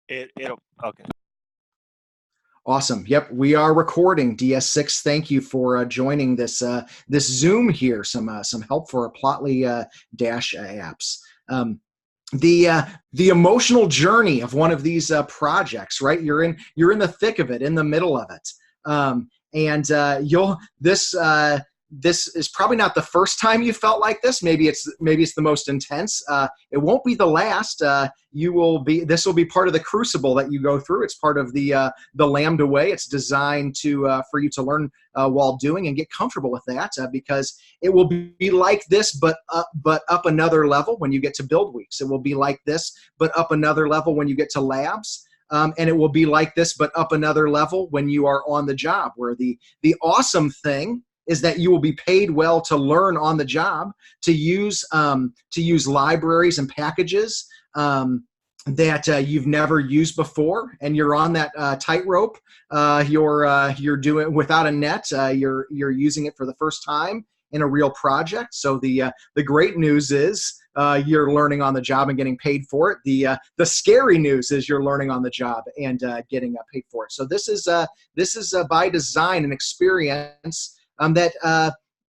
It'll okay. Awesome. Yep, we are recording. DS6, thank you for joining this Zoom here. Some help for Plotly Dash apps. The emotional journey of one of these projects, right? You're in the thick of it, in the middle of it, and you'll this is probably not the first time you felt like this. Maybe it's the most intense. It won't be the last. This will be part of the crucible that you go through. It's part of the Lambda way. It's designed for you to learn while doing and get comfortable with that, because it will be like this, but up another level when you get to build weeks. It will be like this, but up another level when you get to labs. And it will be like this, but up another level when you are on the job, where the awesome thing is that you will be paid well to learn on the job, to use libraries and packages that you've never used before, and you're on that tightrope. You're doing without a net. You're using it for the first time in a real project. So the great news is you're learning on the job and getting paid for it. The scary news is you're learning on the job and getting paid for it. So this is by design an experience that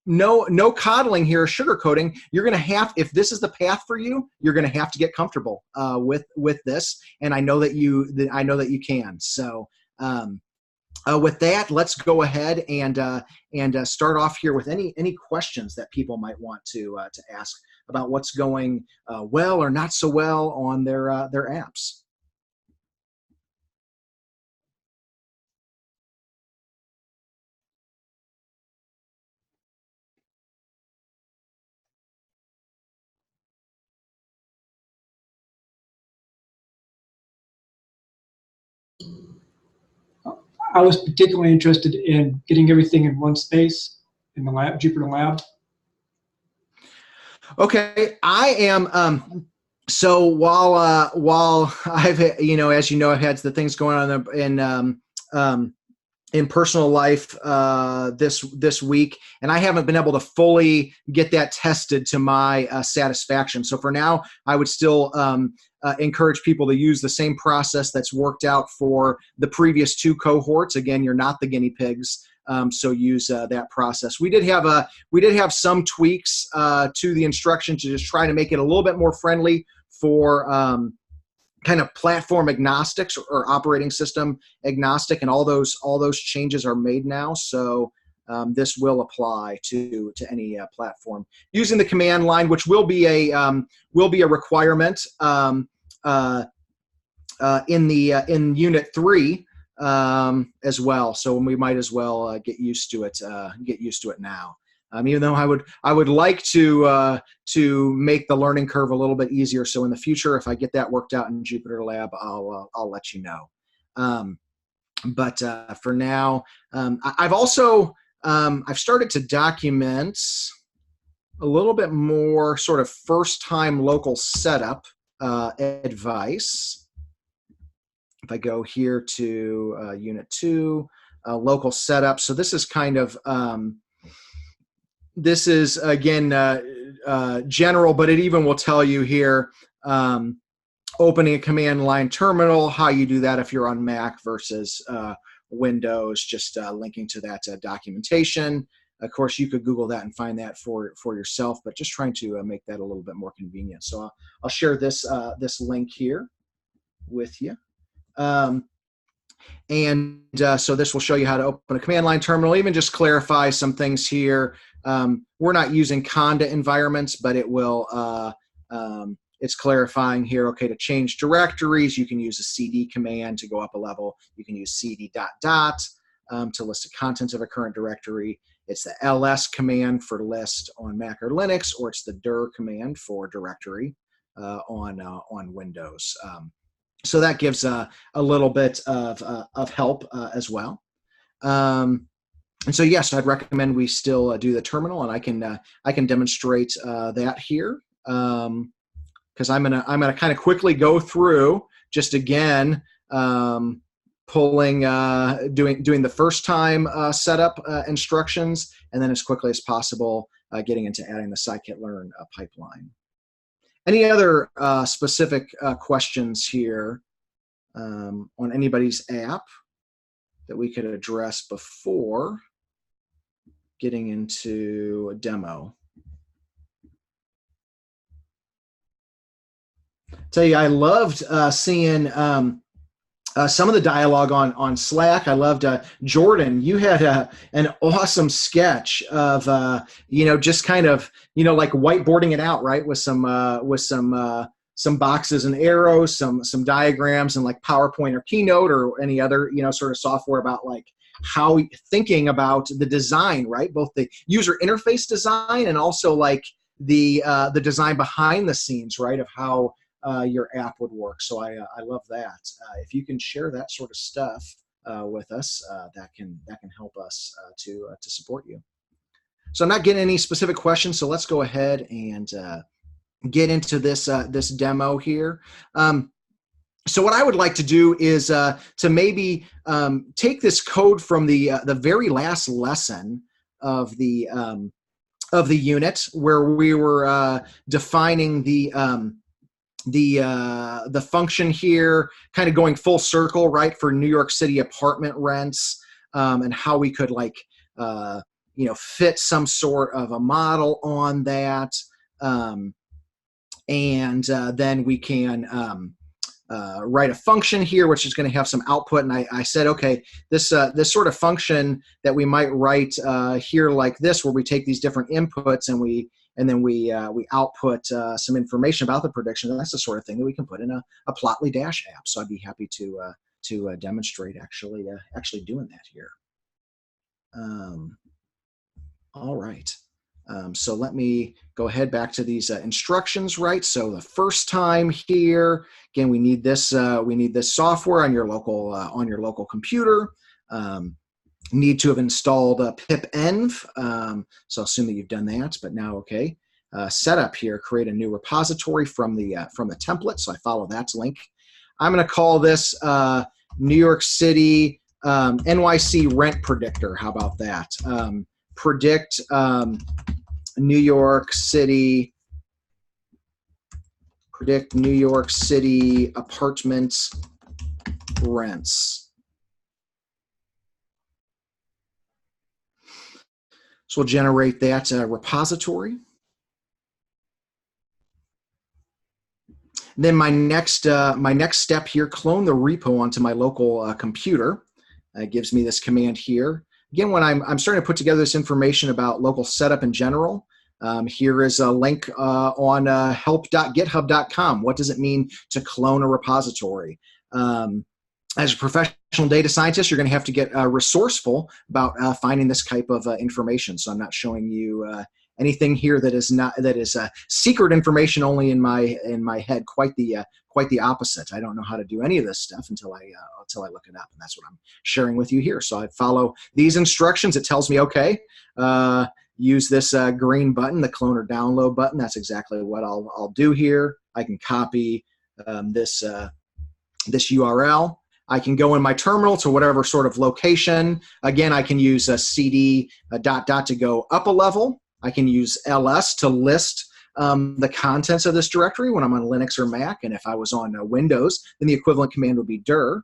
no coddling here, sugarcoating. You're going to have, if this is the path for you, you're going to have to get comfortable with this, and I know that you can. So with that, let's go ahead and start off here with any questions that people might want to ask about what's going well or not so well on their apps. I was particularly interested in getting everything in one space in the lab, Jupyter Lab. Okay, I am. So while I've as you know, I've had the things going on in personal life this week, and I haven't been able to fully get that tested to my satisfaction. So for now, I would still encourage people to use the same process that's worked out for the previous two cohorts. Again, you're not the guinea pigs, so use that process. We did have some tweaks to the instruction to just try to make it a little bit more friendly for kind of platform agnostics or operating system agnostic, and all those changes are made now. So this will apply to any platform using the command line, which will be a requirement in Unit 3 as well. So we might as well get used to it now. Even though I would like to make the learning curve a little bit easier. So in the future, if I get that worked out in Jupyter Lab, I'll let you know. But for now, I've also I've started to document a little bit more sort of first-time local setup advice. If I go here to Unit 2, local setup. So this is kind of this is, again, general, but it even will tell you here, opening a command line terminal, how you do that if you're on Mac versus Windows, just linking to that documentation. Of course, you could Google that and find that for yourself, but just trying to make that a little bit more convenient. So I'll share this link here with you. So this will show you how to open a command line terminal, even just clarify some things here. We're not using conda environments, but it will, it's clarifying here, okay, to change directories, you can use a cd command to go up a level. You can use cd ... to list the contents of a current directory. It's the ls command for list on Mac or Linux, or it's the dir command for directory on Windows. So that gives a little bit of help as well. And so yes, I'd recommend we still do the terminal, and I can demonstrate that here, because I'm gonna kind of quickly go through just again pulling doing the first time setup instructions, and then as quickly as possible getting into adding the scikit-learn pipeline. Any other specific questions here on anybody's app that we could address before getting into a demo. Tell you, I loved seeing some of the dialogue on Slack. I loved Jordan. You had an awesome sketch of just kind of like whiteboarding it out, right, with some boxes and arrows, some diagrams, and like PowerPoint or Keynote or any other sort of software about like how thinking about the design, right, both the user interface design and also like the design behind the scenes, right, of how your app would work. So I love that. If you can share that sort of stuff with us, that can help us to support you. So I'm not getting any specific questions. So let's go ahead and get into this this demo here. So what I would like to do is to maybe take this code from the very last lesson of the unit, where we were defining the function here, kind of going full circle, right, for New York City apartment rents, and how we could like fit some sort of a model on that, and then we can write a function here, which is going to have some output. And I said, okay, this sort of function that we might write here like this, where we take these different inputs and then we output some information about the prediction. That's the sort of thing that we can put in a Plotly Dash app. So I'd be happy to demonstrate actually doing that here. All right. So let me go ahead back to these instructions, right? So the first time here, again, we need this software on your local computer. Need to have installed pipenv. So I'll assume that you've done that, but now, okay. Setup here, create a new repository from the template. So I follow that link. I'm going to call this New York City NYC rent predictor. How about that? Predict New York City apartment rents. So we'll generate that repository. Then my next step here, clone the repo onto my local computer. It gives me this command here. Again, when I'm starting to put together this information about local setup in general, here is a link on help.github.com. What does it mean to clone a repository? As a professional data scientist, you're going to have to get resourceful about finding this type of information. So I'm not showing you anything here that is secret information only in my head. Quite the opposite. I don't know how to do any of this stuff until I look it up, and that's what I'm sharing with you here. So I follow these instructions. It tells me, okay, use this green button, the clone or download button. That's exactly what I'll do here. I can copy this URL. I can go in my terminal to whatever sort of location. Again, I can use a cd to go up a level. I can use ls to list the contents of this directory when I'm on Linux or Mac. And if I was on Windows, then the equivalent command would be dir.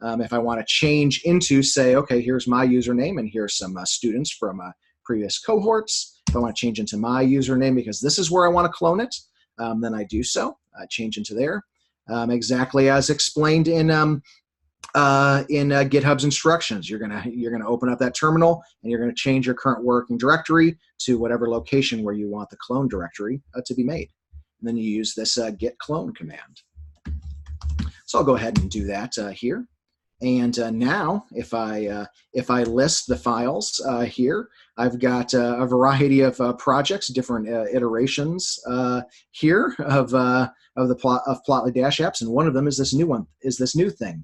If I want to change into, say, okay, here's my username and here's some students from previous cohorts. If I want to change into my username because this is where I want to clone it, then I do so. Change into there. Exactly as explained in GitHub's instructions. You're gonna open up that terminal and you're gonna change your current working directory to whatever location where you want the clone directory to be made. And then you use this git clone command. So I'll go ahead and do that here. And now, if I list the files here, I've got a variety of projects, different iterations here of Plotly Dash apps, and one of them is this new thing,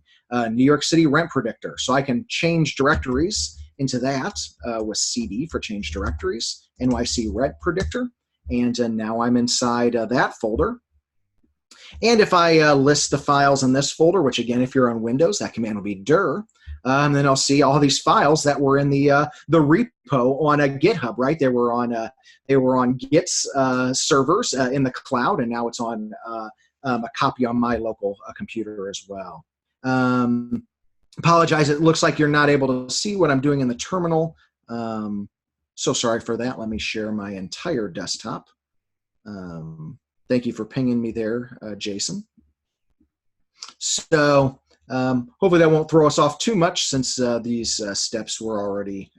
New York City Rent Predictor. So I can change directories into that with CD for change directories, NYC Rent Predictor, and now I'm inside that folder. And if I list the files in this folder, which again, if you're on Windows, that command will be dir, and then I'll see all these files that were in the repo on GitHub, right? They were on Git's servers in the cloud, and now it's on a copy on my local computer as well. Apologize, it looks like you're not able to see what I'm doing in the terminal. So sorry for that. Let me share my entire desktop. Thank you for pinging me there, Jason. So hopefully that won't throw us off too much, since these steps were already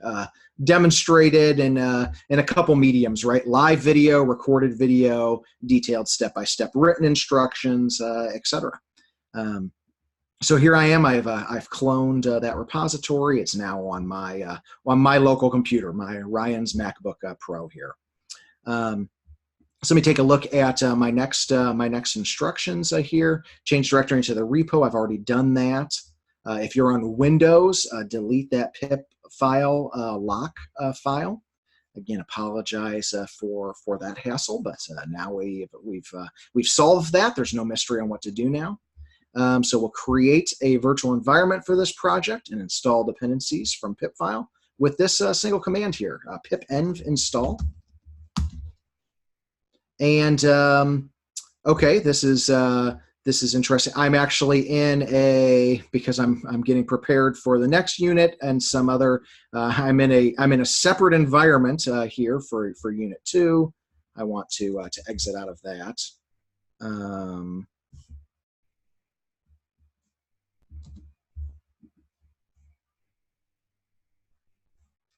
demonstrated in a couple mediums, right? Live video, recorded video, detailed step-by-step written instructions, etc. So here I am. I've cloned that repository. It's now on my local computer, my Ryan's MacBook Pro here. So let me take a look at my next instructions here. Change directory into the repo. I've already done that. If you're on Windows, delete that pip file lock file. Again, apologize for that hassle, but now we've solved that. There's no mystery on what to do now. So we'll create a virtual environment for this project and install dependencies from pip file with this single command here, pip env install. And okay, this is interesting. I'm actually in because I'm getting prepared for the next unit and some other. I'm in a separate environment here for unit 2. I want to exit out of that.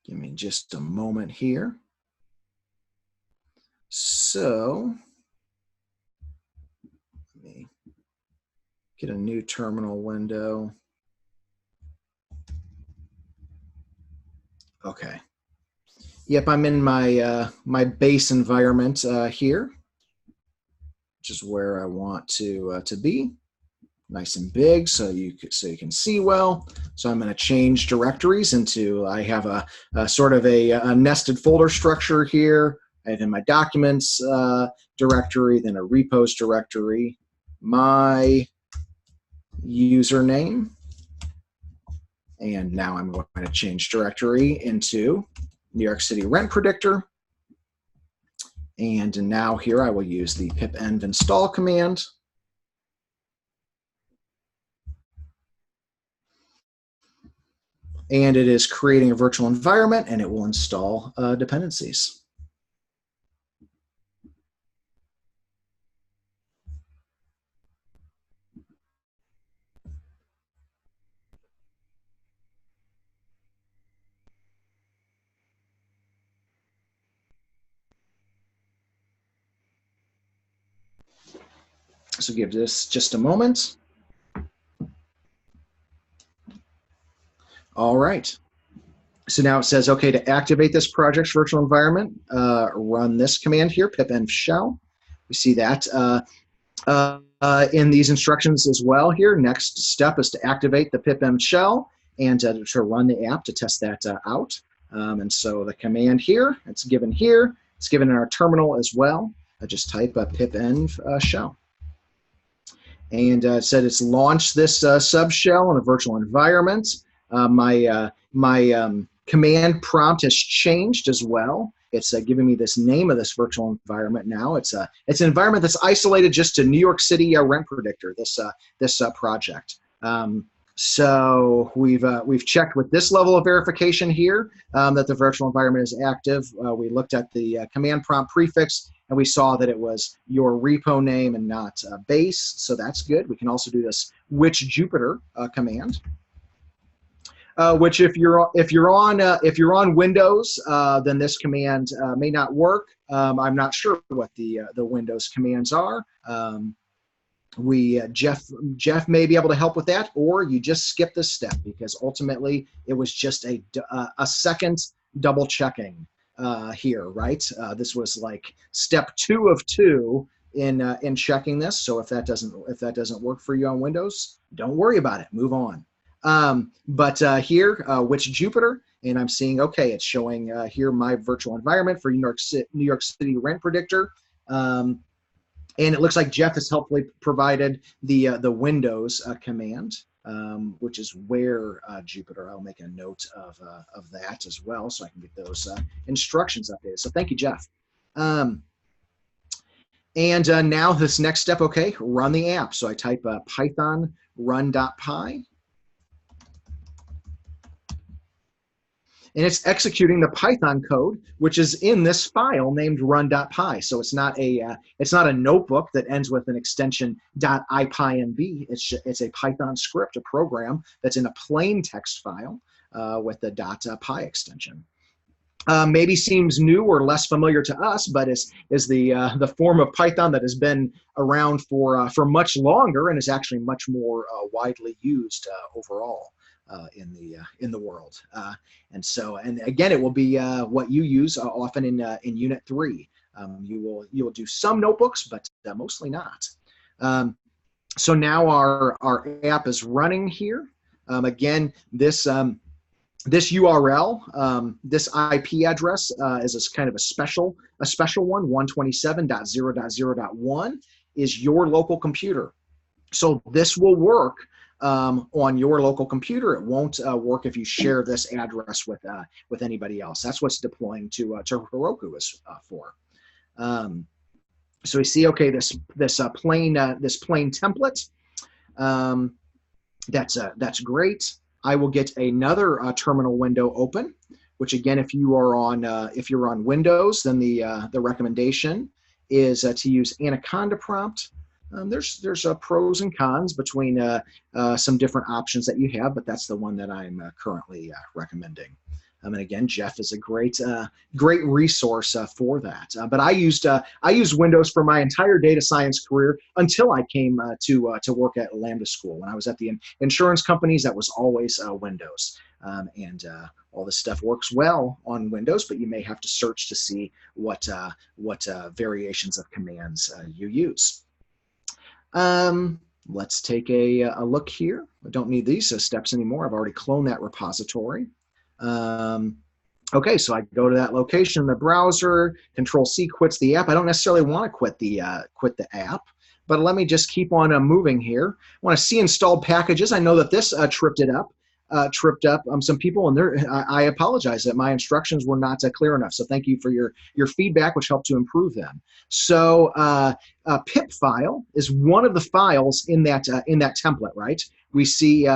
Give me just a moment here. So let me get a new terminal window. Okay. Yep, I'm in my my base environment here, which is where I want to be. Nice and big, so you can see well. So I'm going to change directories into. I have a sort of a nested folder structure here. I have in my documents directory, then a repos directory, my username, and now I'm going to change directory into New York City Rent Predictor. And now here I will use the pip env install command. And it is creating a virtual environment, and it will install dependencies. So give this just a moment. All right. So now it says, okay, to activate this project's virtual environment, run this command here, pip env shell. We see that in these instructions as well here. Next step is to activate the pip env shell and to run the app to test that out. And so the command here, it's given here. It's given in our terminal as well. I just type pip env shell. And it said it's launched this subshell in a virtual environment. My command prompt has changed as well. It's giving me this name of this virtual environment now. It's an environment that's isolated just to New York City Rent Predictor, this project. So we've checked with this level of verification here that the virtual environment is active. We looked at the command prompt prefix, and we saw that it was your repo name and not base. So that's good. We can also do this which Jupyter command. Which if you're on Windows, then this command may not work. I'm not sure what the Windows commands are. Jeff may be able to help with that, or you just skip this step because ultimately it was just a second double checking here, right? This was like step 2 of 2 in checking this. So if that doesn't work for you on Windows, don't worry about it. Move on. But here, which Jupyter, and I'm seeing, okay, it's showing here my virtual environment for New York City Rent Predictor. And it looks like Jeff has helpfully provided the Windows command, which is where Jupyter. I'll make a note of that as well, so I can get those instructions updated. So thank you, Jeff. And now this next step, okay, run the app. So I type python run.py, and it's executing the Python code, which is in this file named run.py. So it's not a notebook that ends with an extension .ipynb. It's a Python script, a program that's in a plain text file with the .py extension. Maybe seems new or less familiar to us, but is the form of Python that has been around for much longer and is actually much more widely used overall in the world. And again, it will be what you use often in Unit 3. You will do some notebooks, but mostly not. So now our app is running here. Again, this URL, this IP address is kind of a special one. 127.0.0.1 is your local computer. So this will work on your local computer. It won't work if you share this address with anybody else. That's what's deploying to Heroku is for. So we see, okay, this plain template. That's great. I will get another terminal window open, which again, if you're on Windows, then the recommendation is to use Anaconda prompt. There's pros and cons between some different options that you have, but that's the one that I'm currently recommending. And again, Jeff is a great resource for that. But I used Windows for my entire data science career until I came to work at Lambda School. When I was at the insurance companies, that was always Windows. And all this stuff works well on Windows, but you may have to search to see what variations of commands you use. Let's take a look here. I don't need these steps anymore. I've already cloned that repository. Okay, so I go to that location in the browser, Control-C quits the app. I don't necessarily want to quit the app, but let me just keep on moving here. I want to see installed packages. I know that this tripped up some people, and I apologize that my instructions were not clear enough. So thank you for your feedback, which helped to improve them. So pip file is one of the files in that template, right? We see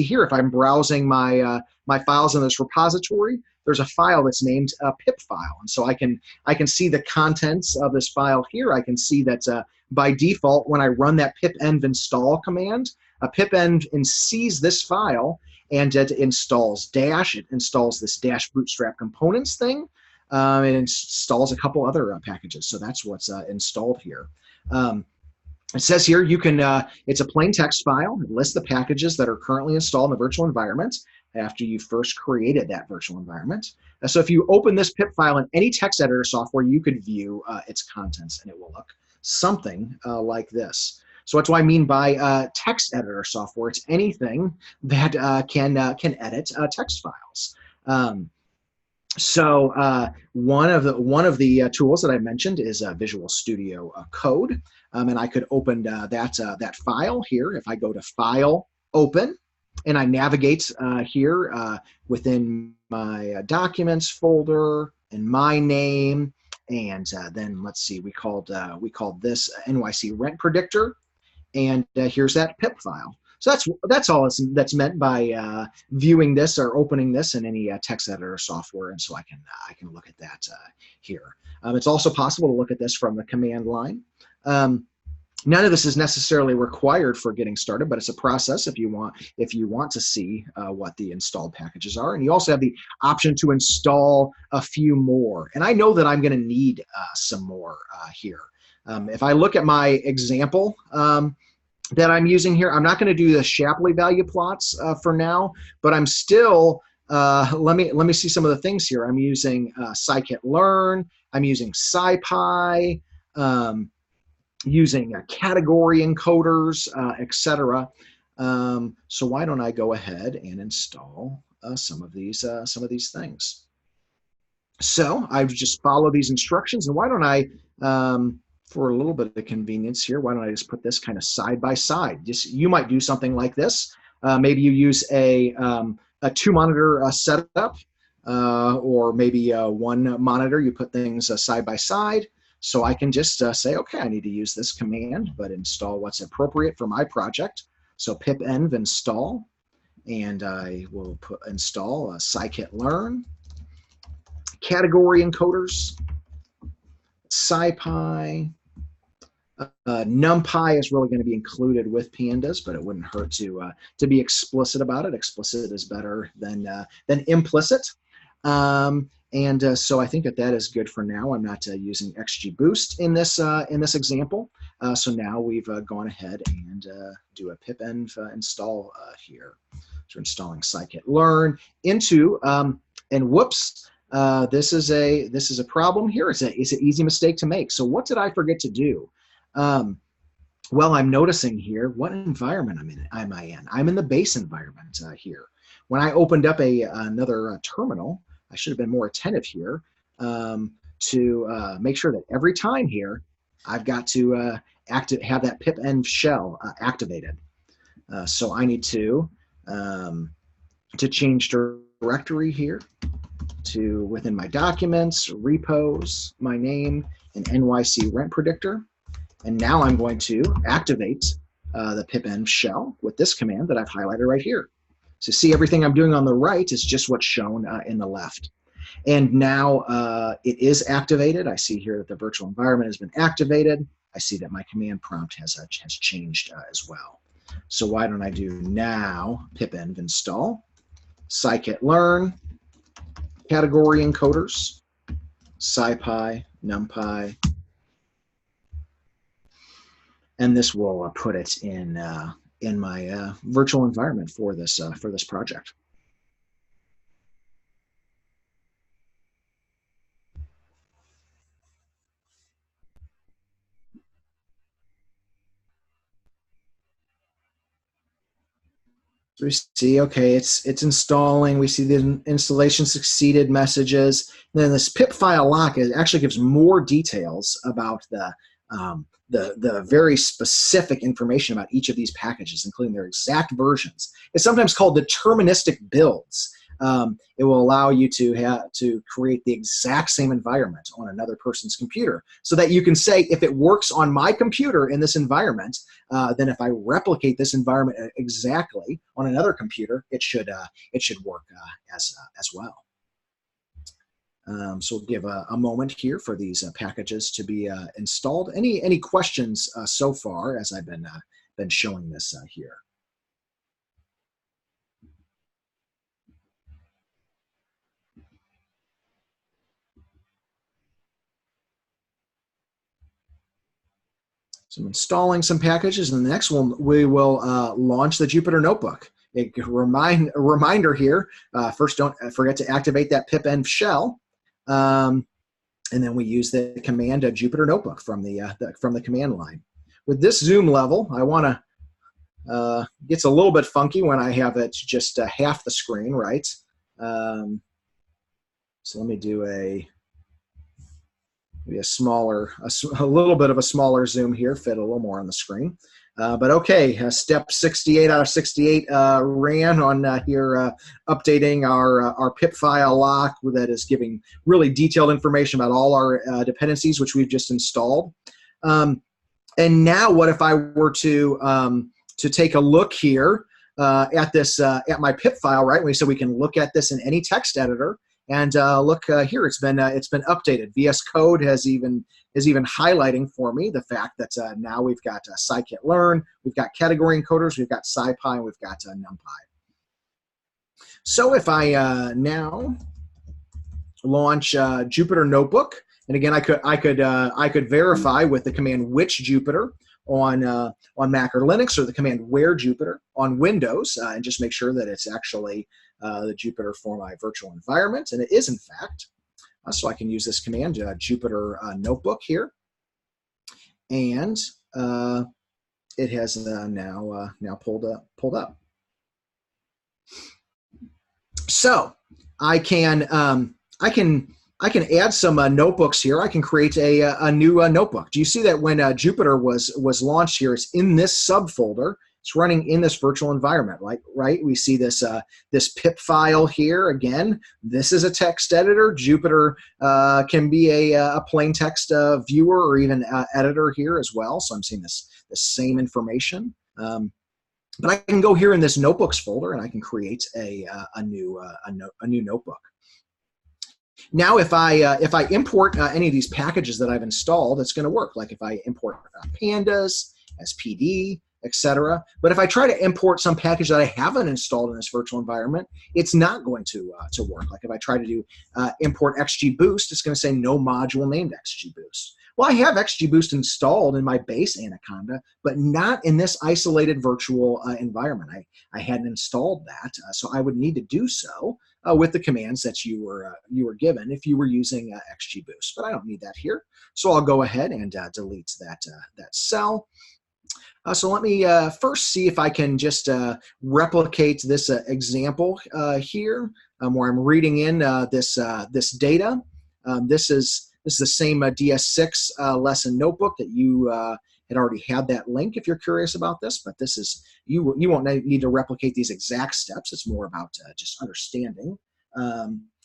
here, if I'm browsing my files in this repository, there's a file that's named pip file, and so I can see the contents of this file here. I can see that by default, when I run that pipenv install command, pipenv sees this file and it installs Dash. It installs this Dash Bootstrap components thing. It installs a couple other packages. So that's what's installed here. It says here you can, it's a plain text file. It lists the packages that are currently installed in the virtual environment after you first created that virtual environment. So if you open this pip file in any text editor software, you could view its contents, and it will look something like this. So what do I mean by text editor software? It's anything that can edit text files. So one of the tools that I mentioned is Visual Studio Code, and I could open that file here. If I go to File, Open, and I navigate here within my Documents folder and my name, and then let's see, we called this NYC Rent Predictor, and here's that pip file. So that's all that's meant by viewing this or opening this in any text editor software, and so I can look at that here. It's also possible to look at this from the command line. None of this is necessarily required for getting started, but it's a process if you want to see what the installed packages are. And you also have the option to install a few more. And I know that I'm going to need some more here. If I look at my example that I'm using here, I'm not going to do the Shapley value plots for now, but I'm still, let me see some of the things here. I'm using scikit-learn, I'm using SciPy, using category encoders, etc. So why don't I go ahead and install some of these things? So I've just followed these instructions, and why don't I, for a little bit of convenience here, why don't I just put this kind of side by side? You might do something like this. Maybe you use a 2-monitor setup, or maybe one monitor. You put things side by side. So I can just say, okay, I need to use this command, but install what's appropriate for my project. So pipenv install, and I will install scikit-learn, category encoders, scipy. NumPy is really going to be included with pandas, but it wouldn't hurt to be explicit about it. Explicit is better than implicit. So I think that is good for now. I'm not using XGBoost in this example. So now we've gone ahead and do a pipenv install here. So we're installing scikit-learn into and whoops. This is a problem here. It's an easy mistake to make. So what did I forget to do? Well, I'm noticing here what environment am I in? I'm in the base environment here. When I opened up another terminal, I should have been more attentive here to make sure that every time here I've got to have that pipenv shell activated. So I need to change directory here to within my documents, repos, my name, and NYC rent predictor. And now I'm going to activate the pipenv shell with this command that I've highlighted right here. So see, everything I'm doing on the right is just what's shown in the left. And now it is activated. I see here that the virtual environment has been activated. I see that my command prompt has changed as well. So why don't I do now pipenv install, scikit-learn, category encoders, scipy, numpy, and this will put it in my virtual environment for this project. So we see, okay, it's installing. We see the installation succeeded messages. And then this pip file lock actually gives more details about the very specific information about each of these packages, including their exact versions. It's sometimes called deterministic builds. It will allow you to create the exact same environment on another person's computer, so that you can say, if it works on my computer in this environment, then if I replicate this environment exactly on another computer, it should work as well. So we'll give a moment here for these packages to be installed. Any questions so far as I've been showing this here? So I'm installing some packages, and the next one we will launch the Jupyter Notebook. A reminder here, first don't forget to activate that pipenv shell, and then we use the command Jupyter Notebook from the command line. With this zoom level, I want to, gets a little bit funky when I have it just half the screen, right? So let me do maybe a little bit of a smaller zoom here, fit a little more on the screen. But okay, step 68 out of 68 ran on here, updating our pip file lock that is giving really detailed information about all our dependencies, which we've just installed. And now what if I were to take a look here at my pip file, right? So we can look at this in any text editor. And look here, it's been updated. VS Code has even highlighting for me the fact that now we've got scikit-learn, we've got category encoders, we've got scipy, and we've got numpy. So if I now launch Jupyter Notebook, and again I could verify with the command which Jupyter on Mac or Linux, or the command where Jupyter on Windows, and just make sure that it's actually the Jupyter for my virtual environment, and it is in fact. So I can use this command, Jupyter Notebook here, and it has now pulled up. So I can add some notebooks here. I can create a new notebook. Do you see that when Jupyter was launched here, it's in this subfolder, It's running in this virtual environment, right? We see this this pip file here. Again, this is a text editor. Jupyter can be a plain text viewer or even editor here as well. So I'm seeing the same information. But I can go here in this notebooks folder and I can create a new notebook. Now, if I import any of these packages that I've installed, it's going to work. Like if I import pandas, SPD, etc. But if I try to import some package that I haven't installed in this virtual environment, it's not going to work. Like if I try to do import XGBoost, it's going to say no module named XGBoost. Well, I have XGBoost installed in my base Anaconda, but not in this isolated virtual environment. I hadn't installed that, so I would need to do so with the commands that you were given if you were using XGBoost. But I don't need that here, so I'll go ahead and delete that cell. So let me first see if I can just replicate this example here, where I'm reading in this data. This is the same DS6 lesson notebook that you had already had that link if you're curious about this, but this is, you won't need to replicate these exact steps. It's more about just understanding.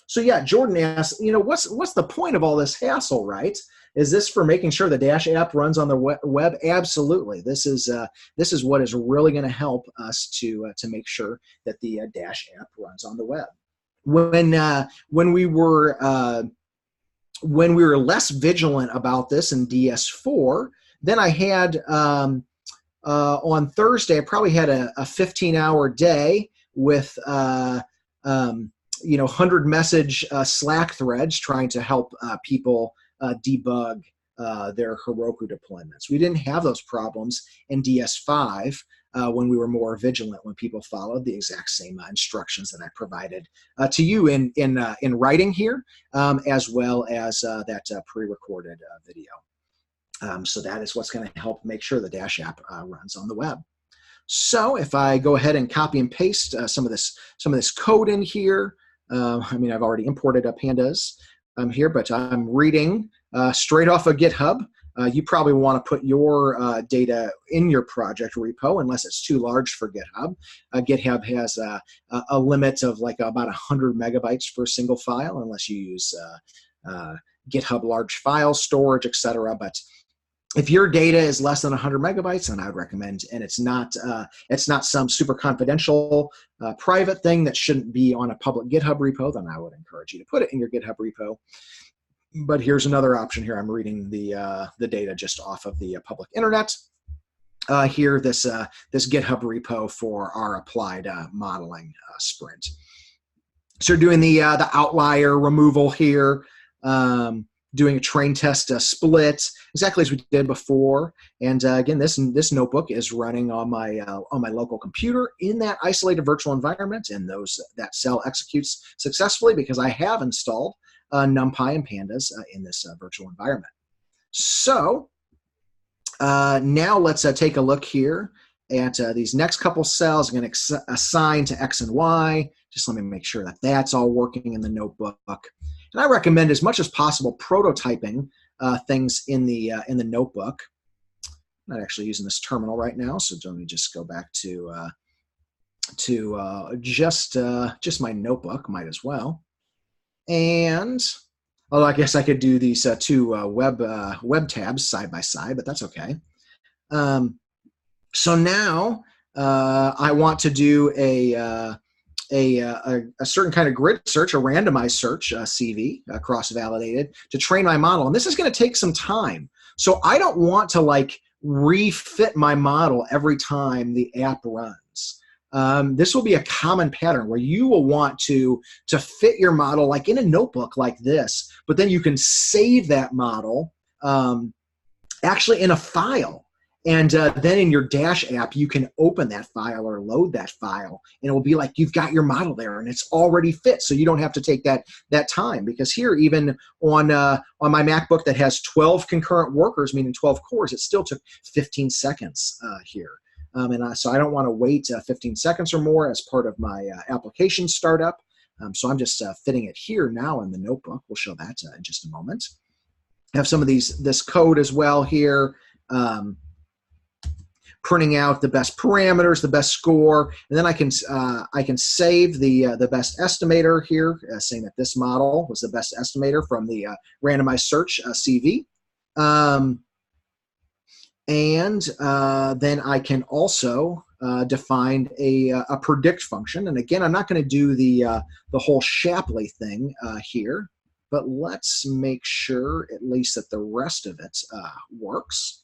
So yeah, Jordan asks, what's the point of all this hassle, right? Is this for making sure the Dash app runs on the web? Absolutely. This is what is really going to help us to make sure that the Dash app runs on the web. When we were less vigilant about this in DS4, then I had on Thursday, I probably had a 15-hour day with 100 message Slack threads trying to help people debug their Heroku deployments. We didn't have those problems in DS5 when we were more vigilant, when people followed the exact same instructions that I provided to you in writing here, as well as that pre-recorded video. So that is what's going to help make sure the Dash app runs on the web. So if I go ahead and copy and paste some of this code in here, I've already imported pandas here, but I'm reading straight off of GitHub. You probably want to put your data in your project repo unless it's too large for GitHub. GitHub has a limit of like about 100 megabytes for a single file, unless you use GitHub large file storage, etc. But if your data is less than 100 megabytes, then I would recommend, and it's not some super confidential private thing that shouldn't be on a public GitHub repo, then I would encourage you to put it in your GitHub repo. But here's another option here. I'm reading the data just off of the public internet. Here, this GitHub repo for our applied modeling sprint. So doing the outlier removal here. Doing a train test split, exactly as we did before. And again, this notebook is running on my local computer in that isolated virtual environment, and that cell executes successfully because I have installed NumPy and Pandas in this virtual environment. So now let's take a look here at these next couple cells. I'm going to assign to X and Y. Just let me make sure that that's all working in the notebook. And I recommend, as much as possible, prototyping things in the notebook. I'm not actually using this terminal right now, so let me just go back to just my notebook. Might as well. And I guess I could do these two web tabs side by side, but that's okay. So now I want to do a certain kind of grid search, a randomized search, CV, cross-validated, to train my model. And this is going to take some time. So I don't want to refit my model every time the app runs. This will be a common pattern where you will want to fit your model like in a notebook like this, but then you can save that model actually in a file. And then in your Dash app, you can open that file or load that file, and it will be like you've got your model there, and it's already fit, so you don't have to take that time. Because here, even on my MacBook that has 12 concurrent workers, meaning 12 cores, it still took 15 seconds here. So I don't want to wait 15 seconds or more as part of my application startup. So I'm just fitting it here now in the notebook. We'll show that in just a moment. I have some of this code as well here. printing out the best parameters, the best score, and then I can save the best estimator here, saying that this model was the best estimator from the randomized search CV. And then I can also define a predict function. And again, I'm not going to do the whole Shapley thing here, but let's make sure at least that the rest of it works.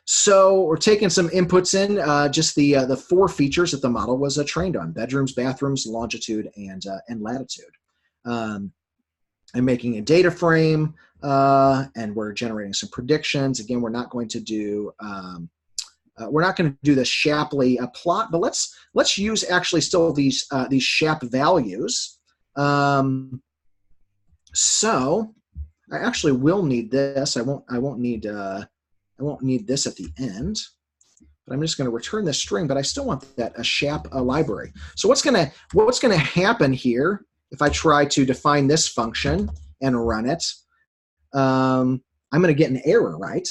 So we're taking some inputs in, just the 4 features that the model was trained on: bedrooms, bathrooms, longitude, and latitude. I'm making a data frame, and we're generating some predictions. Again, we're not going to do the Shapley plot, but let's use actually still these Shap values. So I actually will need this. I won't need this at the end, but I'm just going to return this string. But I still want that a Shap library. So what's going to happen here if I try to define this function and run it? I'm going to get an error, right?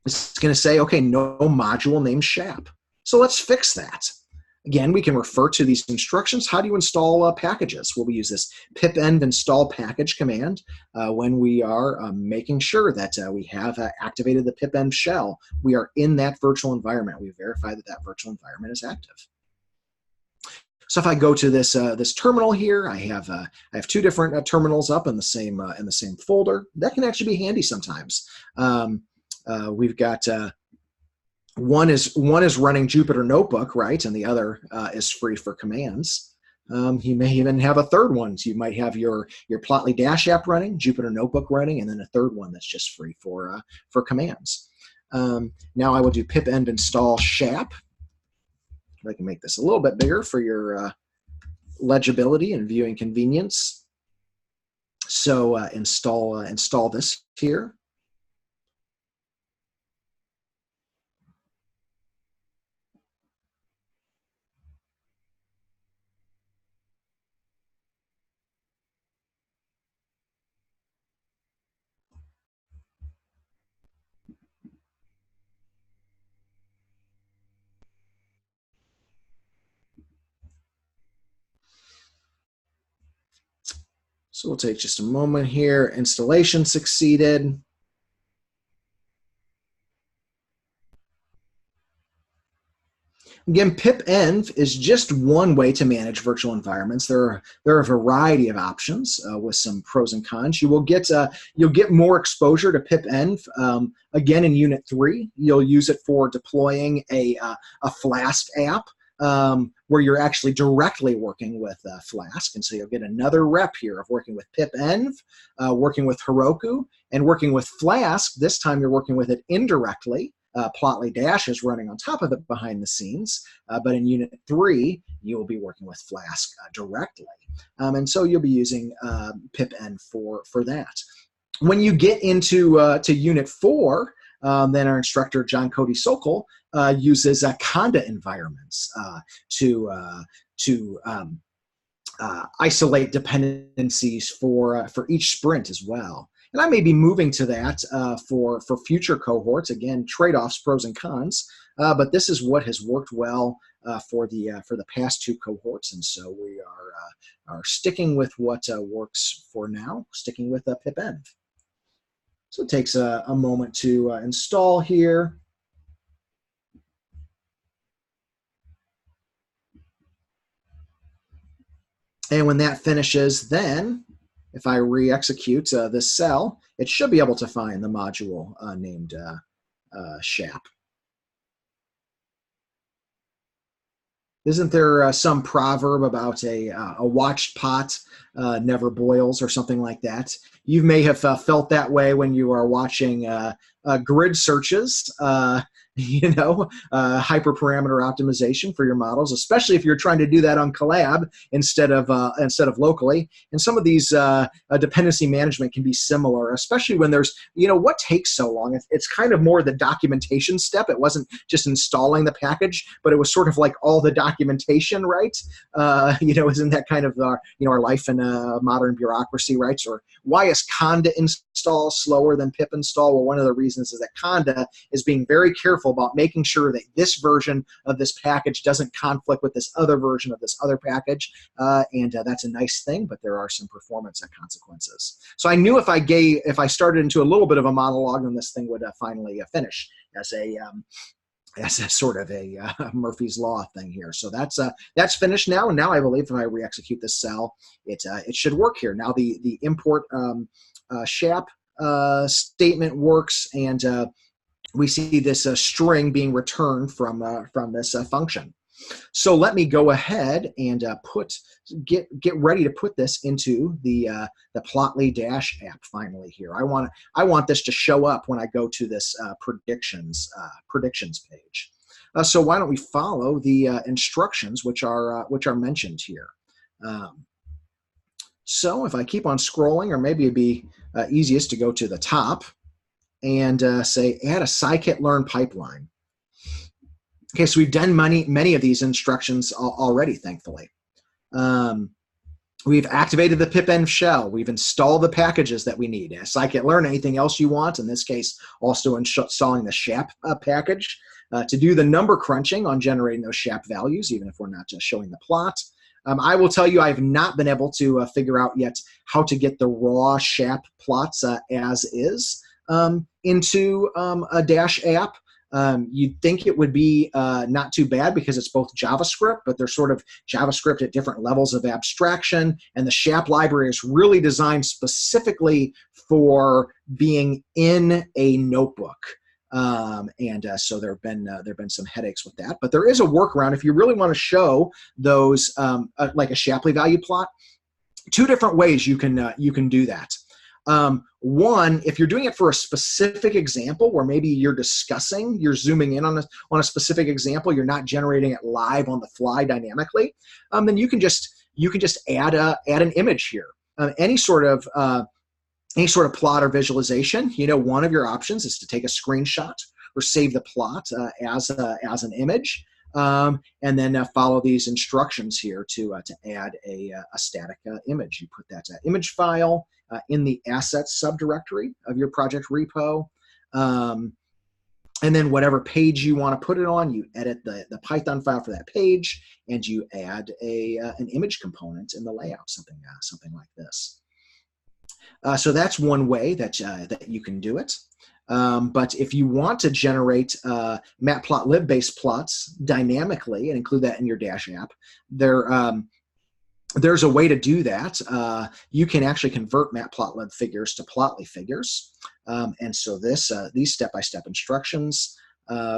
It's going to say, okay, no module named Shap. So let's fix that. Again, we can refer to these instructions. How do you install packages? Well, we use this pipenv install package command when we are making sure that we have activated the pipenv shell. We are in that virtual environment. We verify that that virtual environment is active. So if I go to this this terminal here, I have 2 different terminals up in the same folder. That can actually be handy sometimes. We've got one is running Jupyter Notebook, right, and the other is free for commands. You may even have a third one. So you might have your Plotly Dash app running, Jupyter Notebook running, and then a third one that's just free for commands. Now I will do pipenv install Shap. I can make this a little bit bigger for your legibility and viewing convenience. So install this here. So we'll take just a moment here. Installation succeeded. Again, pipenv is just one way to manage virtual environments. There are a variety of options with some pros and cons. You'll get more exposure to pipenv. Again, in Unit 3, you'll use it for deploying a Flask app. Where you're actually directly working with Flask. And so you'll get another rep here of working with pipenv, working with Heroku, and working with Flask. This time you're working with it indirectly. Plotly Dash is running on top of it behind the scenes, but in Unit 3, you will be working with Flask directly. And so you'll be using pipenv for that. When you get into to Unit 4, then our instructor, John Cody Sokol, uses Conda environments to isolate dependencies for each sprint as well. And I may be moving to that for future cohorts. Again, trade-offs, pros and cons. But this is what has worked well for the past 2 cohorts, and so we are sticking with what works for now, sticking with pipenv. So it takes a moment to install here. And when that finishes, then if I re-execute this cell, it should be able to find the module named Shap. Isn't there some proverb about a watched pot never boils or something like that? You may have felt that way when you are watching grid searches, hyperparameter optimization for your models, especially if you're trying to do that on Collab instead of locally. And some of these dependency management can be similar, especially when there's, what takes so long? It's kind of more the documentation step. It wasn't just installing the package, but it was sort of like all the documentation, right? Isn't that kind of our life in a modern bureaucracy, right? Or why is Conda install slower than pip install? Well, one of the reasons is that Conda is being very careful careful about making sure that this version of this package doesn't conflict with this other version of this other package. And that's a nice thing, but there are some performance consequences. So I knew if I started into a little bit of a monologue, then this thing would finally finish as a sort of a Murphy's Law thing here. So that's finished now, and now I believe if I re-execute this cell, it should work here. Now the import SHAP statement works, and we see this string being returned from this function. So let me go ahead and get ready to put this into the Plotly dash app finally here. I want this to show up when I go to this predictions page. So why don't we follow the instructions which are mentioned here. So if I keep on scrolling, or maybe it'd be easiest to go to the top and say add a scikit-learn pipeline. Okay, so we've done many of these instructions already, thankfully. We've activated the pipenv shell. We've installed the packages that we need. Scikit-learn, anything else you want, in this case, also installing the SHAP package to do the number crunching on generating those SHAP values, even if we're not just showing the plot. I will tell you, I've not been able to figure out yet how to get the raw SHAP plots as is into a dash app. You'd think it would be not too bad because it's both JavaScript, but they're sort of JavaScript at different levels of abstraction, and the SHAP library is really designed specifically for being in a notebook. So there have been some headaches with that, but there is a workaround if you really want to show those like a Shapley value plot. Two different ways you can do that. One, if you're doing it for a specific example where maybe you're zooming in on a specific example, you're not generating it live on the fly dynamically, then you can just add an image here. Any sort of plot or visualization, one of your options is to take a screenshot or save the plot as an image, and then follow these instructions here to add a static image. You put that image file in the assets subdirectory of your project repo, and then whatever page you want to put it on, you edit the Python file for that page, and you add an image component in the layout, something like this. So that's one way that you can do it. But if you want to generate matplotlib-based plots dynamically and include that in your Dash app, there's a way to do that. You can actually convert matplotlib figures to plotly figures. And so these step-by-step instructions,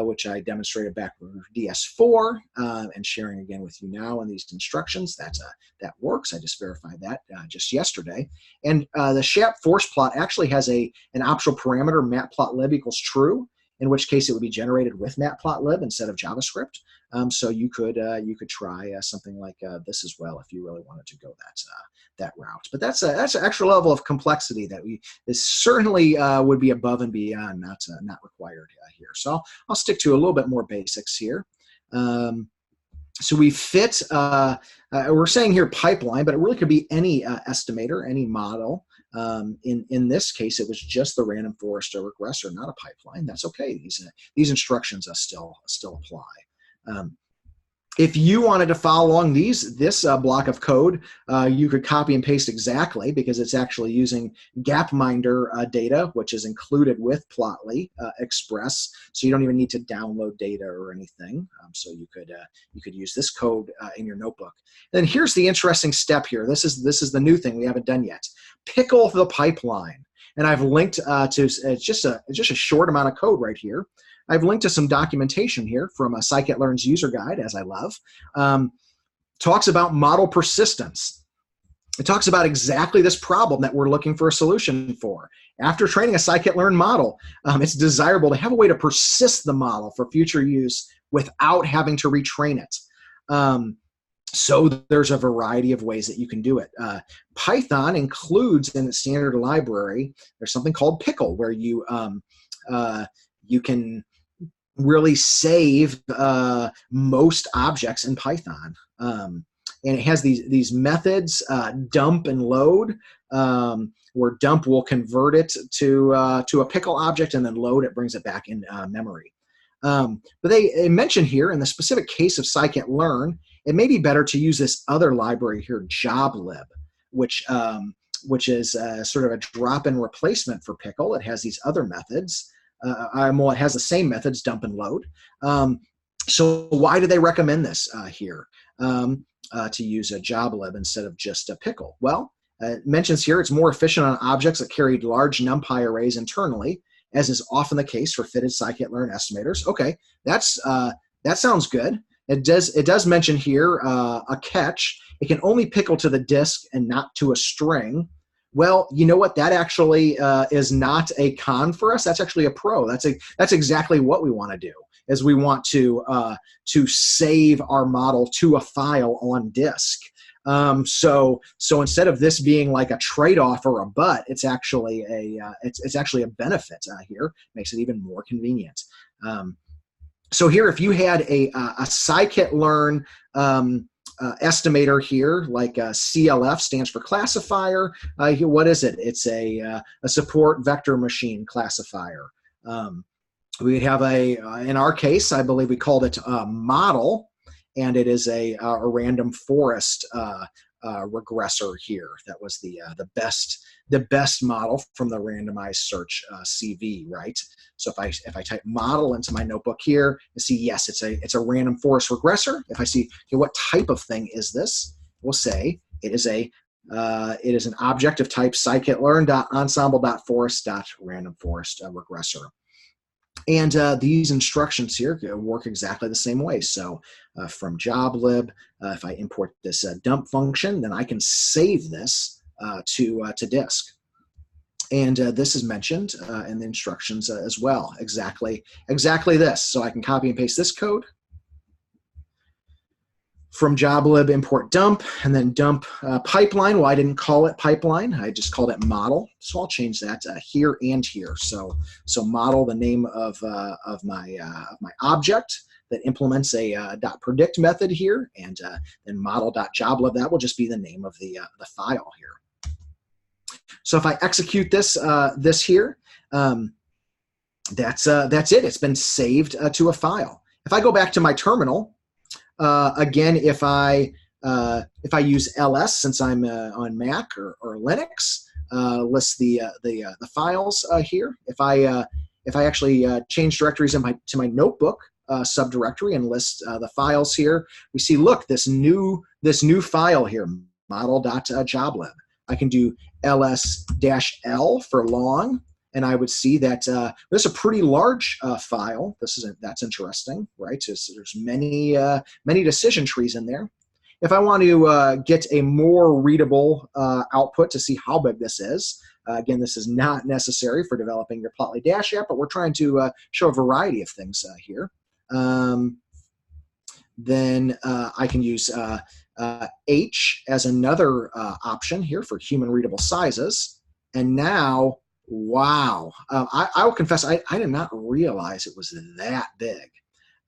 which I demonstrated back with DS4 and sharing again with you now in these instructions, that works. I just verified that just yesterday. And the SHAP force plot actually has an optional parameter, matplotlib equals true, in which case it would be generated with matplotlib instead of JavaScript. So you could try something like this as well if you really wanted to go that route. But that's an extra level of complexity that this certainly would be above and beyond, not required here. So I'll stick to a little bit more basics here. So we fit, we're saying here pipeline, but it really could be any estimator, any model. In this case, it was just the random forest or regressor, not a pipeline. That's okay. These instructions still apply. If you wanted to follow along this block of code, you could copy and paste exactly, because it's actually using Gapminder data, which is included with Plotly Express, so you don't even need to download data or anything. So you could use this code in your notebook. Then here's the interesting step here. This is the new thing we haven't done yet. Pickle the pipeline, and I've linked to just a short amount of code right here. I've linked to some documentation here from Scikit-learn's user guide, as I love. Talks about model persistence. It talks about exactly this problem that we're looking for a solution for. After training a scikit-learn model, it's desirable to have a way to persist the model for future use without having to retrain it. So there's a variety of ways that you can do it. Python includes in the standard library, there's something called pickle, where you can really save most objects in Python. And it has these methods, dump and load, where dump will convert it to a pickle object, and then load it brings it back in memory. But they mention here in the specific case of scikit-learn, it may be better to use this other library here, joblib, which is sort of a drop-in replacement for pickle. It has these other methods. Well, it has the same methods, dump and load. So why do they recommend this here to use a joblib instead of just a pickle? Well, it mentions here it's more efficient on objects that carried large NumPy arrays internally, as is often the case for fitted scikit-learn estimators. Okay, that sounds good. It does mention here a catch. It can only pickle to the disk and not to a string. Well, you know what? That actually is not a con for us. That's actually a pro. That's exactly what we want to do. Is we want to save our model to a file on disk. So instead of this being like a trade-off or a but, it's actually a benefit here. Makes it even more convenient. So here, if you had a scikit-learn estimator here, like CLF stands for classifier. What is it? It's a support vector machine classifier. We'd have in our case, I believe we called it a model, and it is a random forest regressor here. That was the best model from the randomized search CV, right? So if I type model into my notebook here, you see, yes, it's a random forest regressor. If I see, okay, what type of thing is this? We'll say it is an object of type scikit-learn.ensemble.forest.randomforest regressor. And these instructions here work exactly the same way. So from joblib, if I import this dump function, then I can save this to disk. And this is mentioned in the instructions as well. Exactly this. So I can copy and paste this code. From joblib, import dump, and then dump pipeline. Well, I didn't call it pipeline. I just called it model. So I'll change that here and here. So model, the name of my object that implements a .predict method here, and then model.joblib. That will just be the name of the file here. So if I execute this here, that's it. It's been saved to a file. If I go back to my terminal. Again, if I use ls, since I'm on Mac or Linux, list the files here. If I actually change directories to my notebook subdirectory and list the files here, we see, look, this new file here, model.joblib. I can do ls-l for long, and I would see that this is a pretty large file. That's interesting, right? There's many decision trees in there. If I want to get a more readable output to see how big this is, again, this is not necessary for developing your Plotly Dash app, but we're trying to show a variety of things here. Then I can use H as another option here for human readable sizes. And now, wow, I will confess, I did not realize it was that big.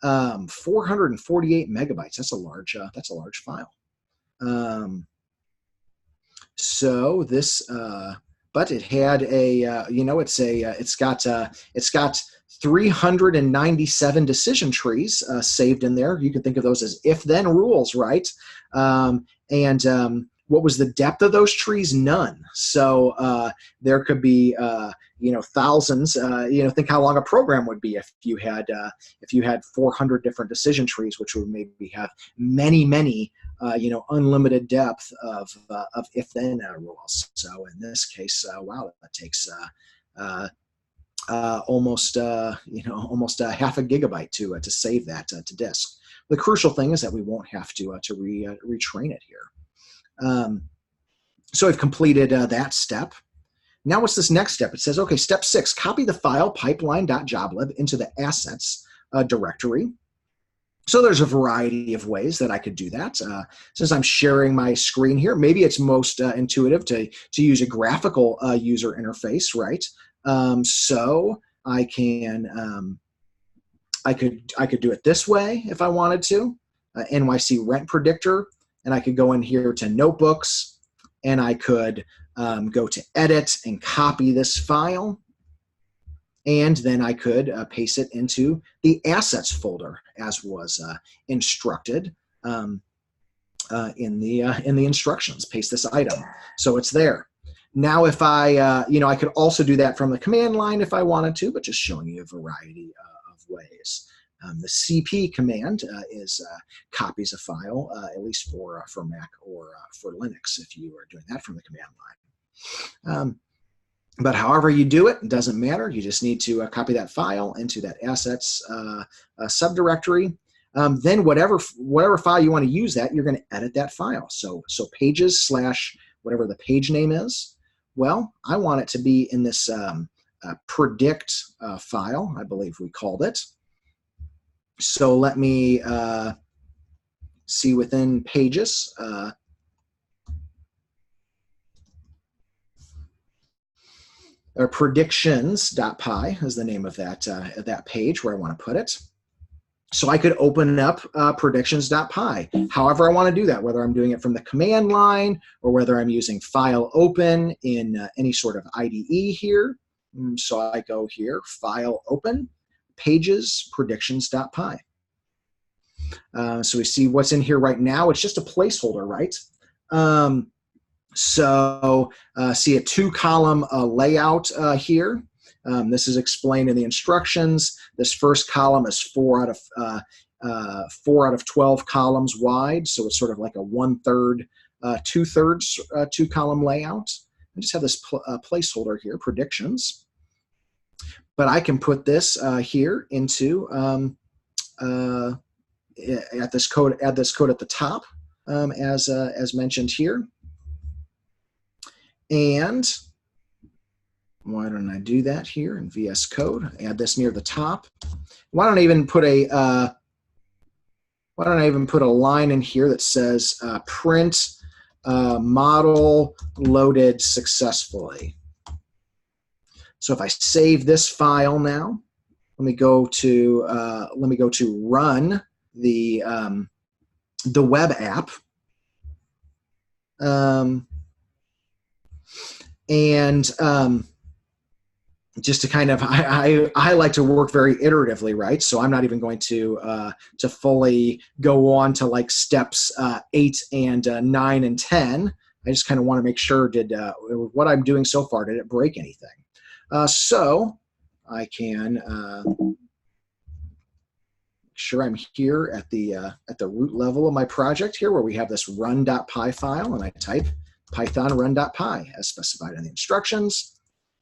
448 megabytes. That's a large file. So this, but it had it's got 397 decision trees saved in there. You could think of those as if-then rules, right? What was the depth of those trees? None. So there could be thousands. Think how long a program would be if you had 400 different decision trees, which would maybe have many unlimited depth of if-then rules. So in this case, wow, that takes almost half a gigabyte to save that to disk. The crucial thing is that we won't have to retrain it here. So I've completed that step. Now what's this next step? It says, okay, step 6, copy the file pipeline.joblib into the assets directory. So there's a variety of ways that I could do that. Since I'm sharing my screen here, maybe it's most intuitive to use a graphical user interface, right? So I can I could do it this way if I wanted to, NYC rent predictor, and I could go in here to notebooks, and I could go to edit and copy this file. And then I could paste it into the assets folder as was instructed in the instructions. Paste this item, so it's there. Now, if I I could also do that from the command line if I wanted to, but just showing you a variety of ways. The CP command is copies a file, at least for Mac or for Linux, if you are doing that from the command line. But however you do it, it doesn't matter. You just need to copy that file into that assets subdirectory. Then whatever file you want to use that, you're going to edit that file. So pages / whatever the page name is. Well, I want it to be in this predict file, I believe we called it. So let me see within pages. Or predictions.py is the name of that page where I want to put it. So I could open up predictions.py, however I want to do that, whether I'm doing it from the command line or whether I'm using file open in any sort of IDE here. So I go here, file open, pages, predictions.py. So we see what's in here right now. It's just a placeholder, right? See a 2-column layout here. This is explained in the instructions. This first column is 4 out of 12 columns wide, so it's sort of like a 1/3, 2/3 2-column layout. I just have this placeholder here, predictions. But I can put this here into add this code at the top, as mentioned here. And why don't I do that here in VS Code? Add this near the top. Why don't I even put a line in here that says print model loaded successfully. So if I save this file now, let me go to run the web app. Just to kind of, I like to work very iteratively, right? So I'm not even going to fully go on to like steps 8 and 9 and 10. I just kind of want to make sure, what I'm doing so far, did it break anything? So I can make sure I'm here at the root level of my project here, where we have this run.py file, and I type Python run.py as specified in the instructions.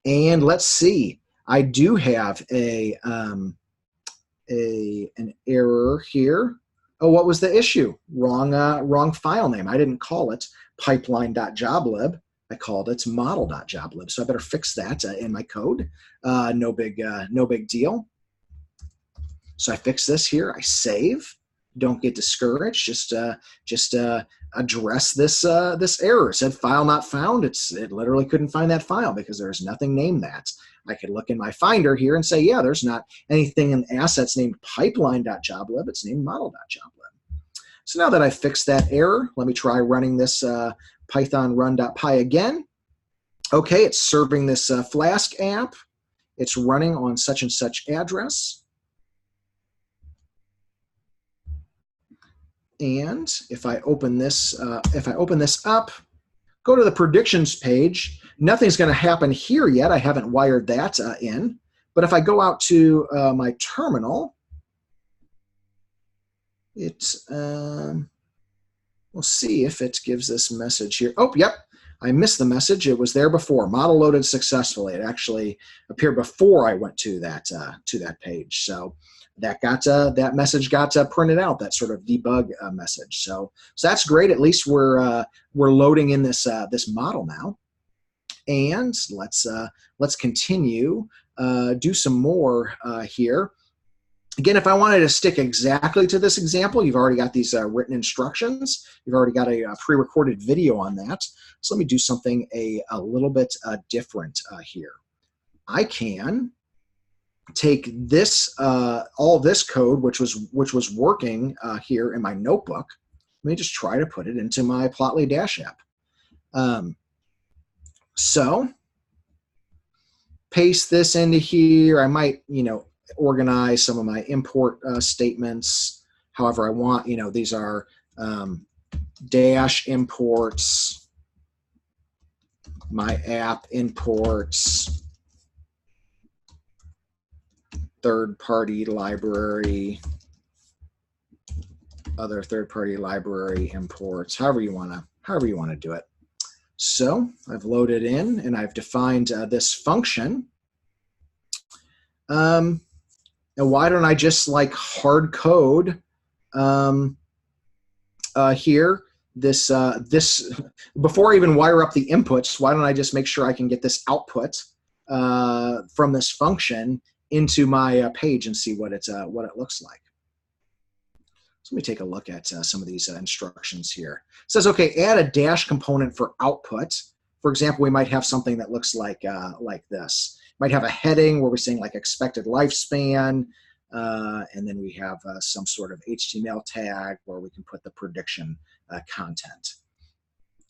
And let's see, I do have an error here. Oh, what was the issue? Wrong file name. I didn't call it pipeline.joblib. I called it model.joblib. So I better fix that in my code. No big deal. So I fix this here. I save. Don't get discouraged. Just address this error. It said file not found. It literally couldn't find that file because there's nothing named that. I could look in my Finder here and say, yeah, there's not anything in assets named pipeline.joblib. It's named model.joblib. So now that I fixed that error, let me try running this Python run.py again. Okay, it's serving this Flask app. It's running on such and such address. And if I open this up, go to the predictions page, nothing's going to happen here yet. I haven't wired that in. But if I go out to my terminal, we'll see if it gives this message here. Oh, yep, I missed the message. It was there before. Model loaded successfully. It actually appeared before I went to that page. So that message got printed out, that sort of debug message. So that's great. At least we're loading in this model now. And let's continue, do some more here. Again, if I wanted to stick exactly to this example, you've already got these written instructions. You've already got a pre-recorded video on that. So let me do something a little bit different here. I can take this all this code, which was working here in my notebook. Let me just try to put it into my Plotly Dash app. So paste this into here. I might, organize some of my import statements however I want. These are dash imports, my app imports, third-party library, other third-party library imports, however you want to do it. So I've loaded in and I've defined this function. And why don't I just like hard code here this before I even wire up the inputs? Why don't I just make sure I can get this output from this function into my page and see what it looks like. So let me take a look at some of these instructions here. It says, okay, add a dash component for output. For example, we might have something that looks like this. Might have a heading where we're saying like expected lifespan, and then we have some sort of HTML tag where we can put the prediction content.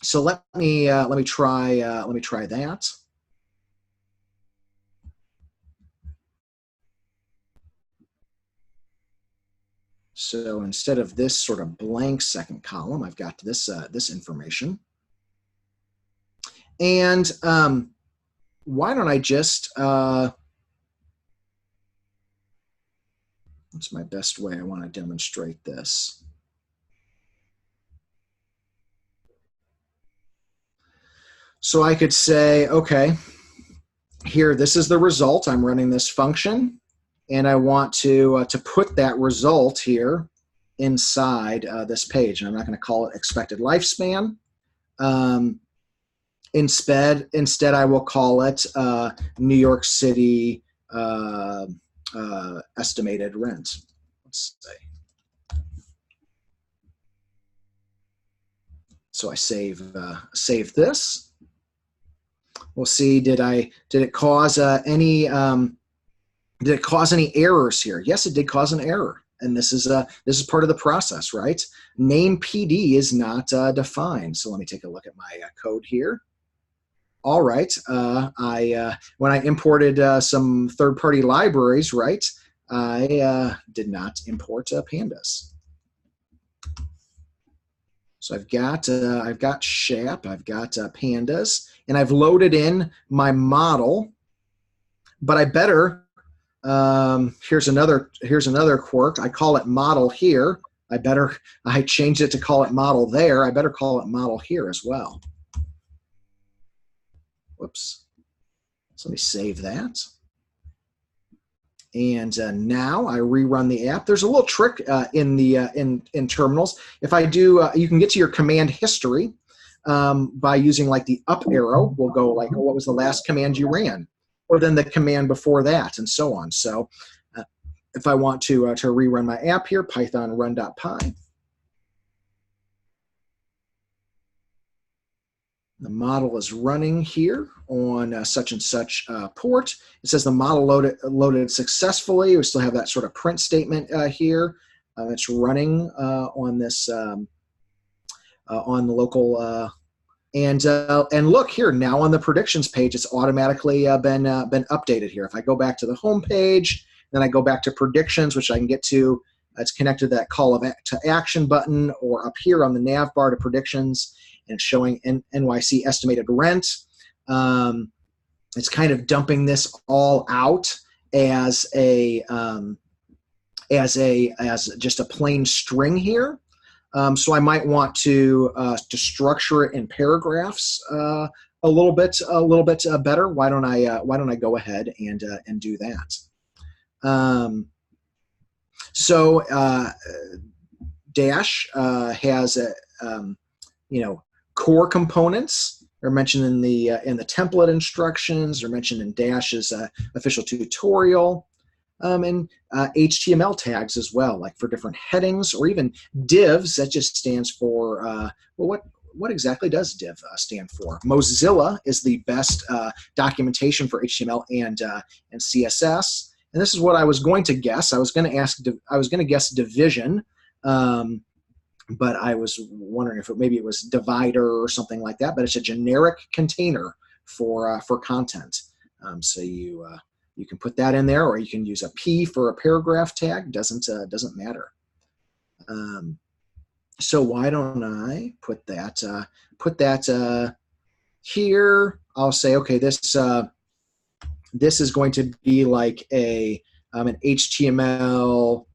So let me try that. So instead of this sort of blank second column, I've got this this information. And why don't I just, what's my best way I want to demonstrate this? So I could say, okay, here, this is the result. I'm running this function, and I want to put that result here inside this page. And I'm not going to call it expected lifespan. Instead, I will call it New York City estimated rent. Let's say. So I save this. We'll see. Did it cause any errors here? Yes, it did cause an error, and this is part of the process, right? Name PD is not defined. So let me take a look at my code here. All right, when I imported some third-party libraries, right, I did not import pandas. So I've got SHAP, I've got pandas, and I've loaded in my model. But I better here's another quirk. I call it model here. I changed it to call it model there. I better call it model here as well. Whoops. So let me save that. And now I rerun the app. There's a little trick in terminals. If I do, you can get to your command history by using like the up arrow. We'll go like, oh, what was the last command you ran? Or then the command before that, and so on. So if I want to rerun my app here, Python run.py. The model is running here on such and such port. It says the model loaded successfully. We still have that sort of print statement here. It's running on this on the local. And look here, now on the predictions page, it's automatically been updated here. If I go back to the home page, then I go back to predictions, which I can get to. It's connected to that call to action button, or up here on the nav bar to predictions, and it's showing NYC estimated rent. It's kind of dumping this all out as just a plain string here. So I might want to structure it in paragraphs a little bit better. Why don't I go ahead and do that? So Dash has core components. They're mentioned in the template instructions. They're mentioned in Dash's official tutorial. And HTML tags as well, like for different headings, or even divs. That just stands for, well, what exactly does div stand for? Mozilla is the best documentation for HTML and CSS. And this is what I was going to guess. I was going to guess division, but I was wondering if maybe it was divider or something like that. But it's a generic container for content. So you can put that in there, or you can use a P for a paragraph tag. Doesn't matter. So why don't I put that here? I'll say, okay, this is going to be like an HTML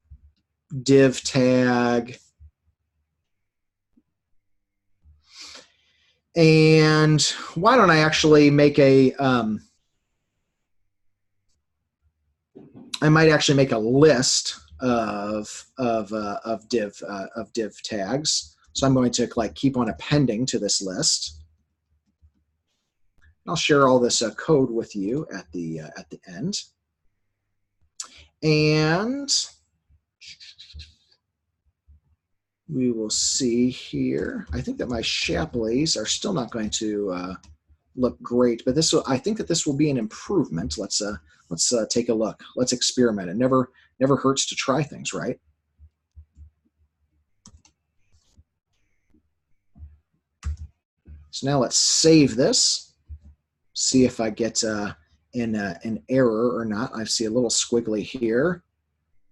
div tag. And why don't I actually make I might actually make a list of div tags. So I'm going to keep on appending to this list. I'll share all this code with you at the end. And we will see here. I think that my Shapleys are still not going to look great, but I think that this will be an improvement. Let's take a look. Let's experiment. It never hurts to try things, right? So now let's save this. See if I get an error or not. I see a little squiggly here.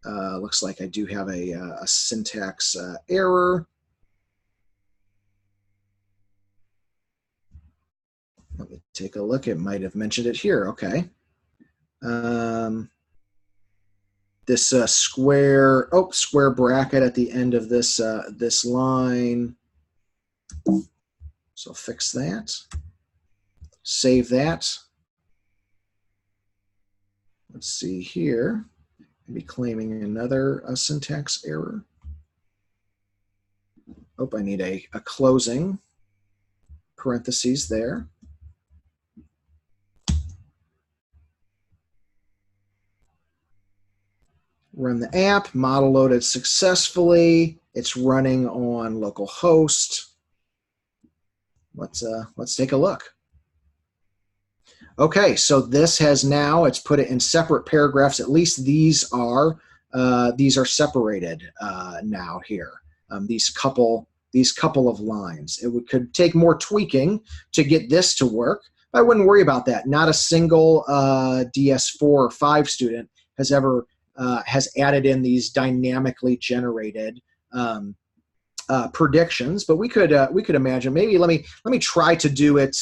Looks like I do have a syntax error. Let me take a look. It might have mentioned it here. Okay. This square bracket at the end of this this line. So fix that. Save that. Let's see here. Maybe claiming another syntax error. Oh, I need a closing parentheses there. Run the app, model loaded successfully. It's running on localhost. Let's take a look. Okay, so this has now, it's put it in separate paragraphs. At least these are separated now here. These couple of lines. It could take more tweaking to get this to work. But I wouldn't worry about that. Not a single DS4 or 5 student has ever has added in these dynamically generated predictions. But we could imagine. Maybe let me try to do it.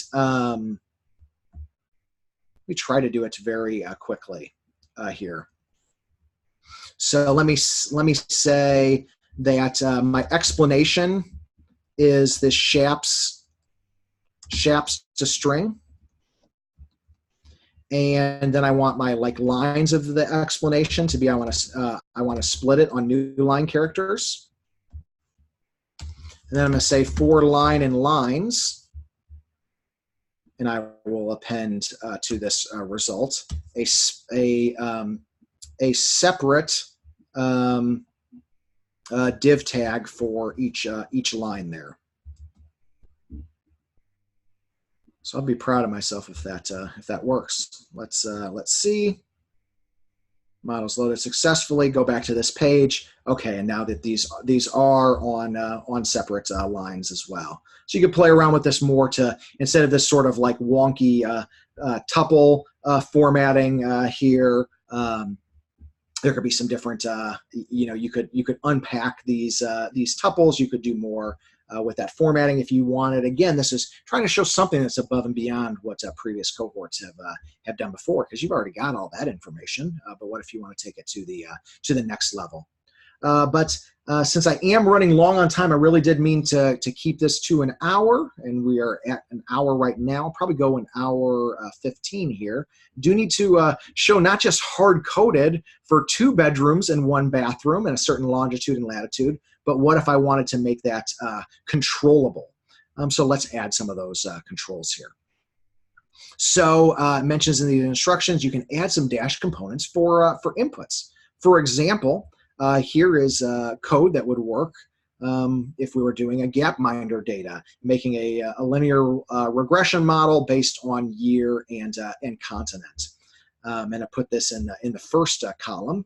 We try to do it very quickly here. So let me say that my explanation is this shaps to string, and then I want my lines of the explanation to be I want to split it on new line characters, and then I'm going to say for line and lines. And I will append to this result a separate div tag for each line there. So I'll be proud of myself if that works. Let's see. Models loaded successfully. Go back to this page. Okay, and now that these are on separate lines as well. So you can play around with this more to, instead of this sort of wonky tuple formatting here. There could be some different. You could unpack these tuples. You could do more with that formatting if you wanted. Again, this is trying to show something that's above and beyond what previous cohorts have done before, because you've already got all that information. But what if you want to take it to the next level? But since I am running long on time, I really did mean to keep this to an hour, and we are at an hour right now. I'll probably go an hour 15 here. Do need to show not just hard-coded for 2 bedrooms and 1 bathroom and a certain longitude and latitude, but what if I wanted to make that controllable? So let's add some of those controls here. So it mentions in the instructions you can add some dash components for inputs. For example, here is code that would work if we were doing a Gapminder data, making a linear regression model based on year and continent. And I put this in the first column.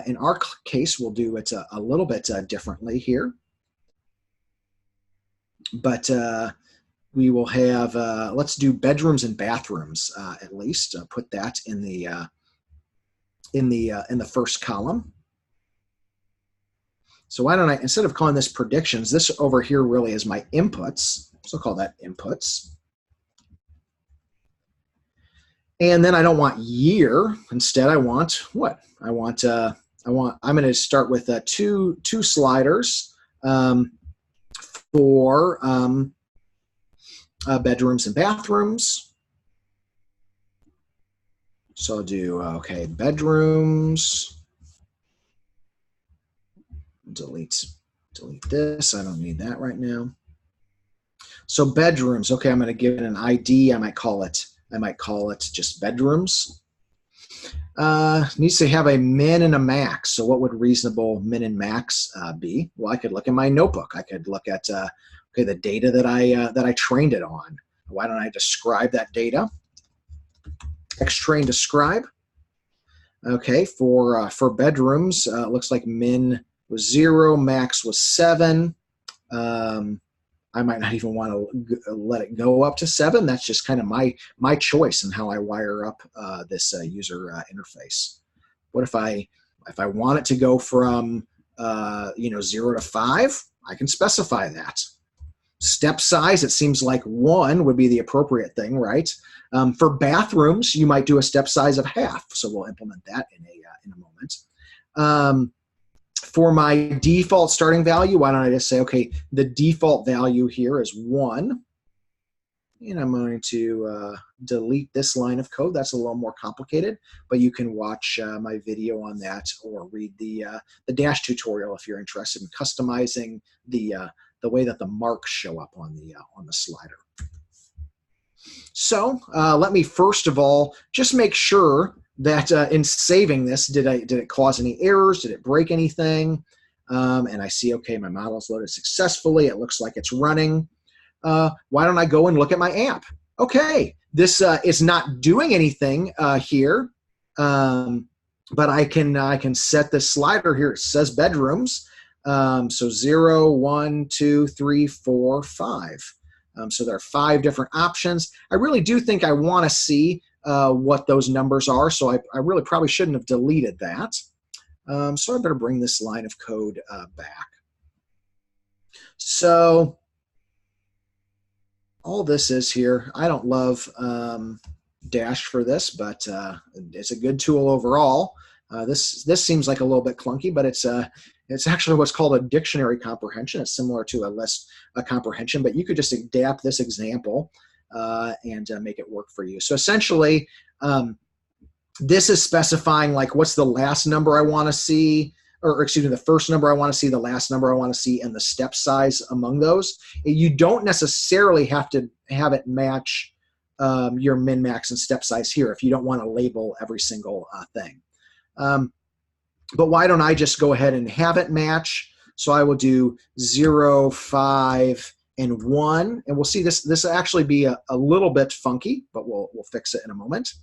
In our case, we'll do it a little bit differently here. But we will have, let's do bedrooms and bathrooms at least. Put that in the first column. So why don't I, instead of calling this predictions, this over here really is my inputs. So I'll call that inputs. And then I don't want year. Instead, I want what? I'm going to start with two sliders for bedrooms and bathrooms. So I'll do, okay, bedrooms. Delete this. I don't need that right now. So bedrooms. Okay, I'm going to give it an ID. I might call it just bedrooms. Needs to have a min and a max. So what would reasonable min and max be? Well, I could look in my notebook. I could look at okay, the data that I trained it on. Why don't I describe that data? Xtrain describe. Okay, for bedrooms, it looks like min was 0, max was 7. I might not even want to let it go up to 7. That's just kind of my choice in how I wire up this user interface. What if I want it to go from 0 to 5? I can specify that. Step size, it seems like 1 would be the appropriate thing, right? For bathrooms, you might do a step size of half. So we'll implement that in a moment. For my default starting value, why don't I just say, okay, the default value here is 1. And I'm going to delete this line of code. That's a little more complicated, but you can watch my video on that or read the Dash tutorial if you're interested in customizing the way that the marks show up on the slider. So let me first of all just make sure that in saving this, did it cause any errors? Did it break anything? And I see, okay, my model is loaded successfully. It looks like it's running. Why don't I go and look at my app? Okay, this is not doing anything here, but I can set this slider here. It says bedrooms. So 0, 1, 2, 3, 4, 5. So there are 5 different options. I really do think I want to see what those numbers are, so I really probably shouldn't have deleted that. So I better bring this line of code back. So all this is here. I don't love Dash for this, but it's a good tool overall. This seems like a little bit clunky, but it's actually what's called a dictionary comprehension. It's similar to a list comprehension, but you could just adapt this example and make it work for you. So essentially, this is specifying like what's the last number I want to see, or excuse me, the first number I want to see, the last number I want to see, and the step size among those. You don't necessarily have to have it match your min, max, and step size here if you don't want to label every single thing. But why don't I just go ahead and have it match? So I will do 0, 5, and 1, and we'll see this will actually be a little bit funky, but we'll fix it in a moment.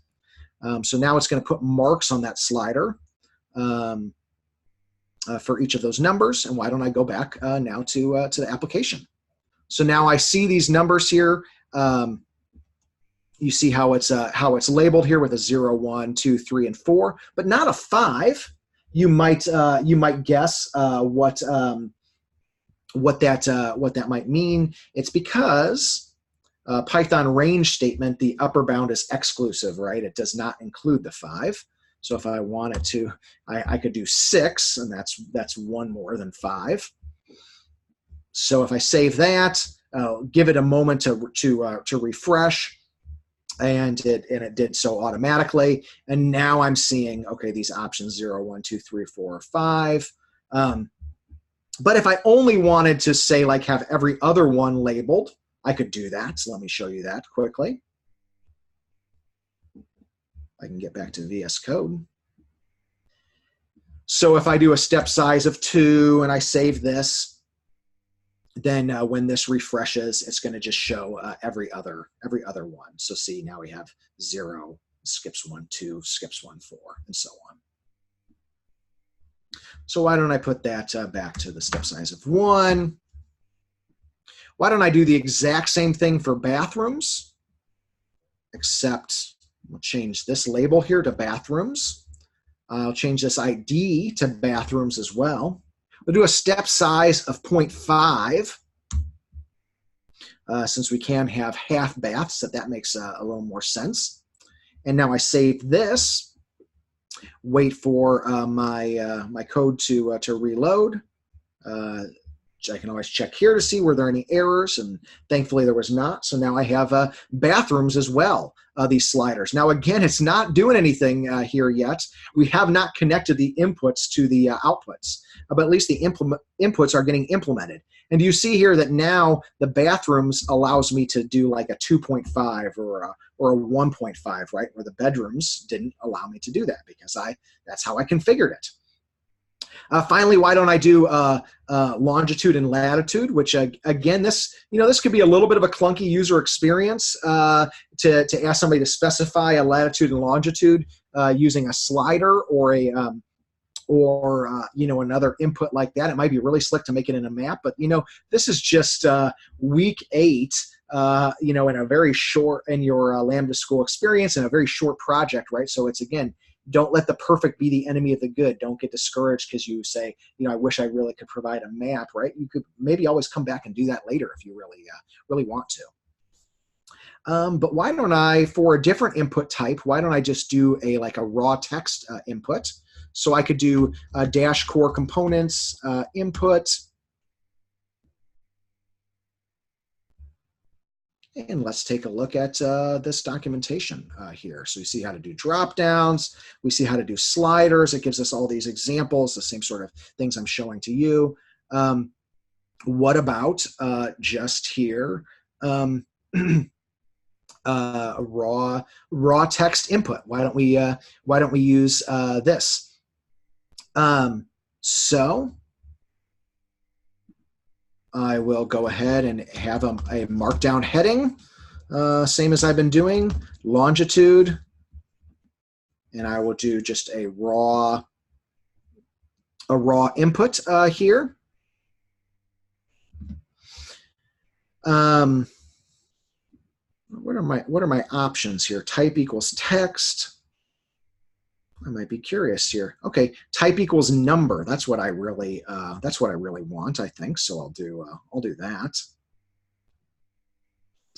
So now it's going to put marks on that slider for each of those numbers. And why don't I go back now to the application? So now I see these numbers here. You see how it's labeled here with a 0, 1, 2, 3, and 4, but not a 5. You might guess what that might mean. It's because Python range statement, the upper bound is exclusive, right? It does not include the 5. So if I wanted to, I could do 6, and that's 1 more than 5. So if I save that, give it a moment to refresh, and it did so automatically. And now I'm seeing, okay, these options 0, 1, 2, 3, 4, 5. But if I only wanted to say like have every other one labeled, I could do that. So let me show you that quickly. I can get back to VS Code. So if I do a step size of 2 and I save this, then when this refreshes, it's going to just show every other one. So see, now we have 0, skips 1, 2, skips 1, 4, and so on. So why don't I put that back to the step size of 1? Why don't I do the exact same thing for bathrooms, except we'll change this label here to bathrooms. I'll change this ID to bathrooms as well. We'll do a step size of 0.5. Since we can have half baths, that makes a little more sense. And now I save this, wait for my code to reload. I can always check here to see were there any errors, and thankfully there was not. So now I have bathrooms as well, these sliders. Now again, it's not doing anything here yet. We have not connected the inputs to the outputs, but at least the inputs are getting implemented. And do you see here that now the bathrooms allows me to do like a 2.5 or a 1.5, right? Where the bedrooms didn't allow me to do that because that's how I configured it. Finally, why don't I do longitude and latitude, which again, this could be a little bit of a clunky user experience to ask somebody to specify a latitude and longitude using a slider or another input like that. It might be really slick to make it in a map, but this is just week 8. In a very short, in your Lambda school experience, in a very short project, right? So it's, again, don't let the perfect be the enemy of the good. Don't get discouraged because you say, I wish I really could provide a map, right? You could maybe always come back and do that later if you really want to. But why don't I, for a different input type, why don't I just do a raw text input? So I could do dash core components input. And let's take a look at this documentation here. So you see how to do drop downs. We see how to do sliders. It gives us all these examples, the same sort of things I'm showing to you. What about just here, raw text input? Why don't we use this? So I will go ahead and have a markdown heading, same as I've been doing, longitude, and I will do just a raw input here. What are my options here? Type equals text. I might be curious here. Okay, type equals number. That's what I really want, I think. So I'll do that.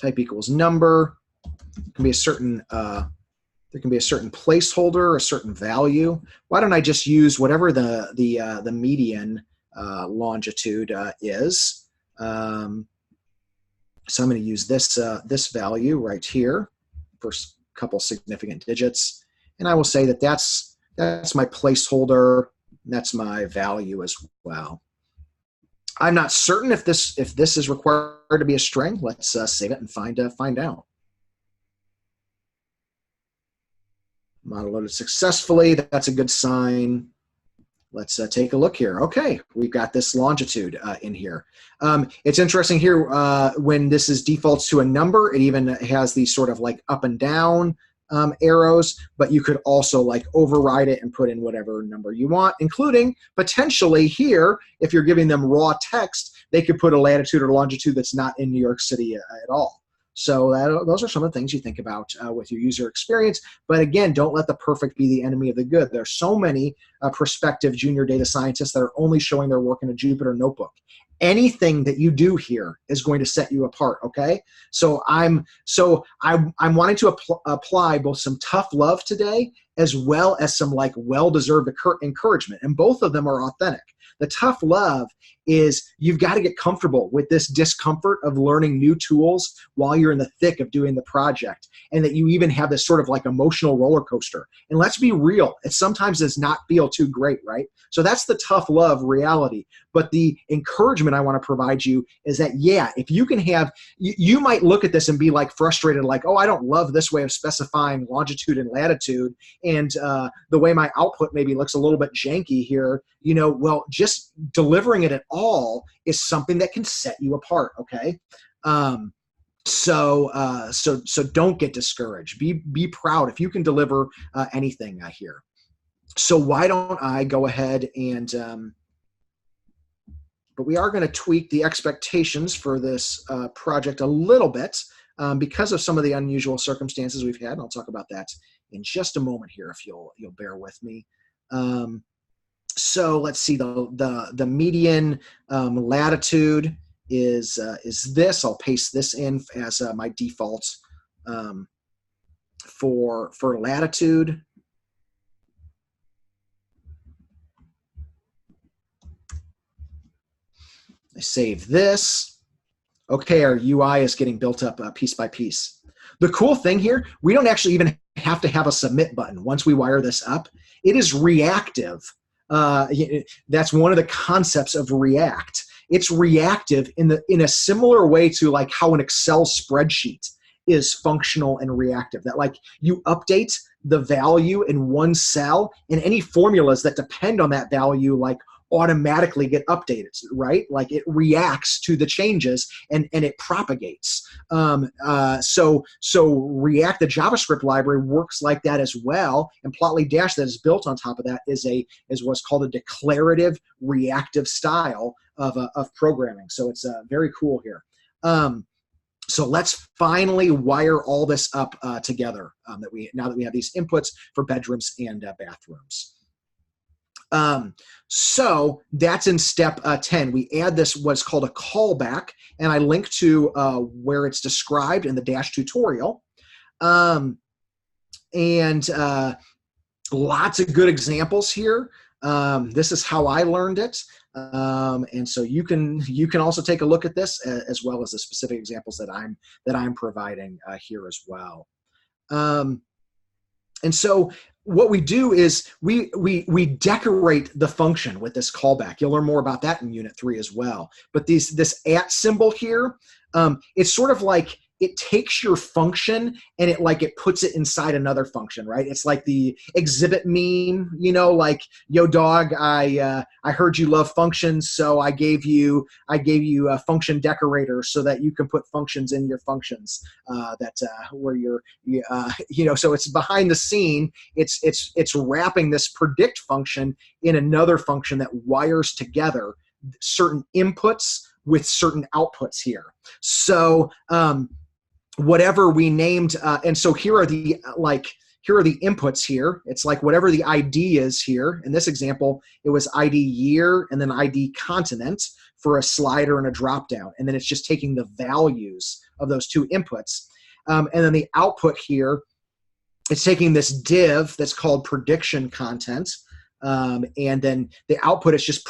Type equals number. It can be a certain there can be a certain placeholder, a certain value. Why don't I just use whatever the median longitude is? So I'm going to use this value right here, first couple significant digits. And I will say that that's my placeholder. That's my value as well. I'm not certain if this is required to be a string. Let's save it and find out. Model loaded successfully. That's a good sign. Let's take a look here. Okay, we've got this longitude in here. It's interesting here when this is defaults to a number. It even has these sort of like up and down arrows, but you could also override it and put in whatever number you want, including potentially here, if you're giving them raw text, they could put a latitude or longitude that's not in New York City at all. So those are some of the things you think about with your user experience. But again, don't let the perfect be the enemy of the good. There's so many prospective junior data scientists that are only showing their work in a Jupyter notebook. Anything that you do here is going to set you apart, okay? So I'm wanting to apply both some tough love today as well as some well-deserved encouragement, and both of them are authentic. The tough love is you've got to get comfortable with this discomfort of learning new tools while you're in the thick of doing the project, and that you even have this sort of emotional roller coaster. And let's be real, it sometimes does not feel too great, right? So that's the tough love reality. But the encouragement I want to provide you is that, yeah, if you can have, you might look at this and be frustrated, oh, I don't love this way of specifying longitude and latitude, and the way my output maybe looks a little bit janky here, well, just delivering it at all is something that can set you apart, okay? So don't get discouraged. Be proud if you can deliver anything here. So why don't I go ahead and but we are going to tweak the expectations for this project a little bit because of some of the unusual circumstances we've had. And I'll talk about that in just a moment here, if you'll bear with me. So let's see, the median latitude is this. I'll paste this in as my default for latitude. I save this. Okay, our UI is getting built up piece by piece. The cool thing here, we don't actually even have to have a submit button once we wire this up. It is reactive. That's one of the concepts of React. It's reactive in a similar way to like how an Excel spreadsheet is functional and reactive. That like you update the value in one cell, and any formulas that depend on that value like automatically get updated, right? Like it reacts to the changes and it propagates. So React, the JavaScript library, works like that as well. And Plotly Dash that is built on top of that is what's called a declarative reactive style of programming. So it's very cool here. So let's finally wire all this up together. Now that we have these inputs for bedrooms and bathrooms. So that's in step 10. We add this what's called a callback, and I link to where it's described in the Dash tutorial. And lots of good examples here. This is how I learned it. And so you can also take a look at this as well as the specific examples that I'm providing here as well. And so what we do is we decorate the function with this callback. You'll learn more about that in Unit 3 as well. But this @ symbol here, it's sort of like it takes your function and it puts it inside another function, right? It's like the exhibit meme, like, yo dog, I heard you love functions, so I gave you a function decorator so that you can put functions in your functions. Where so it's behind the scene. It's wrapping this predict function in another function that wires together certain inputs with certain outputs here. So whatever we named, and so here are the inputs here. It's like whatever the ID is here. In this example, it was ID year and then ID continent for a slider and a drop down. And then it's just taking the values of those two inputs. And then the output here, it's taking this div that's called prediction content. And then the output is just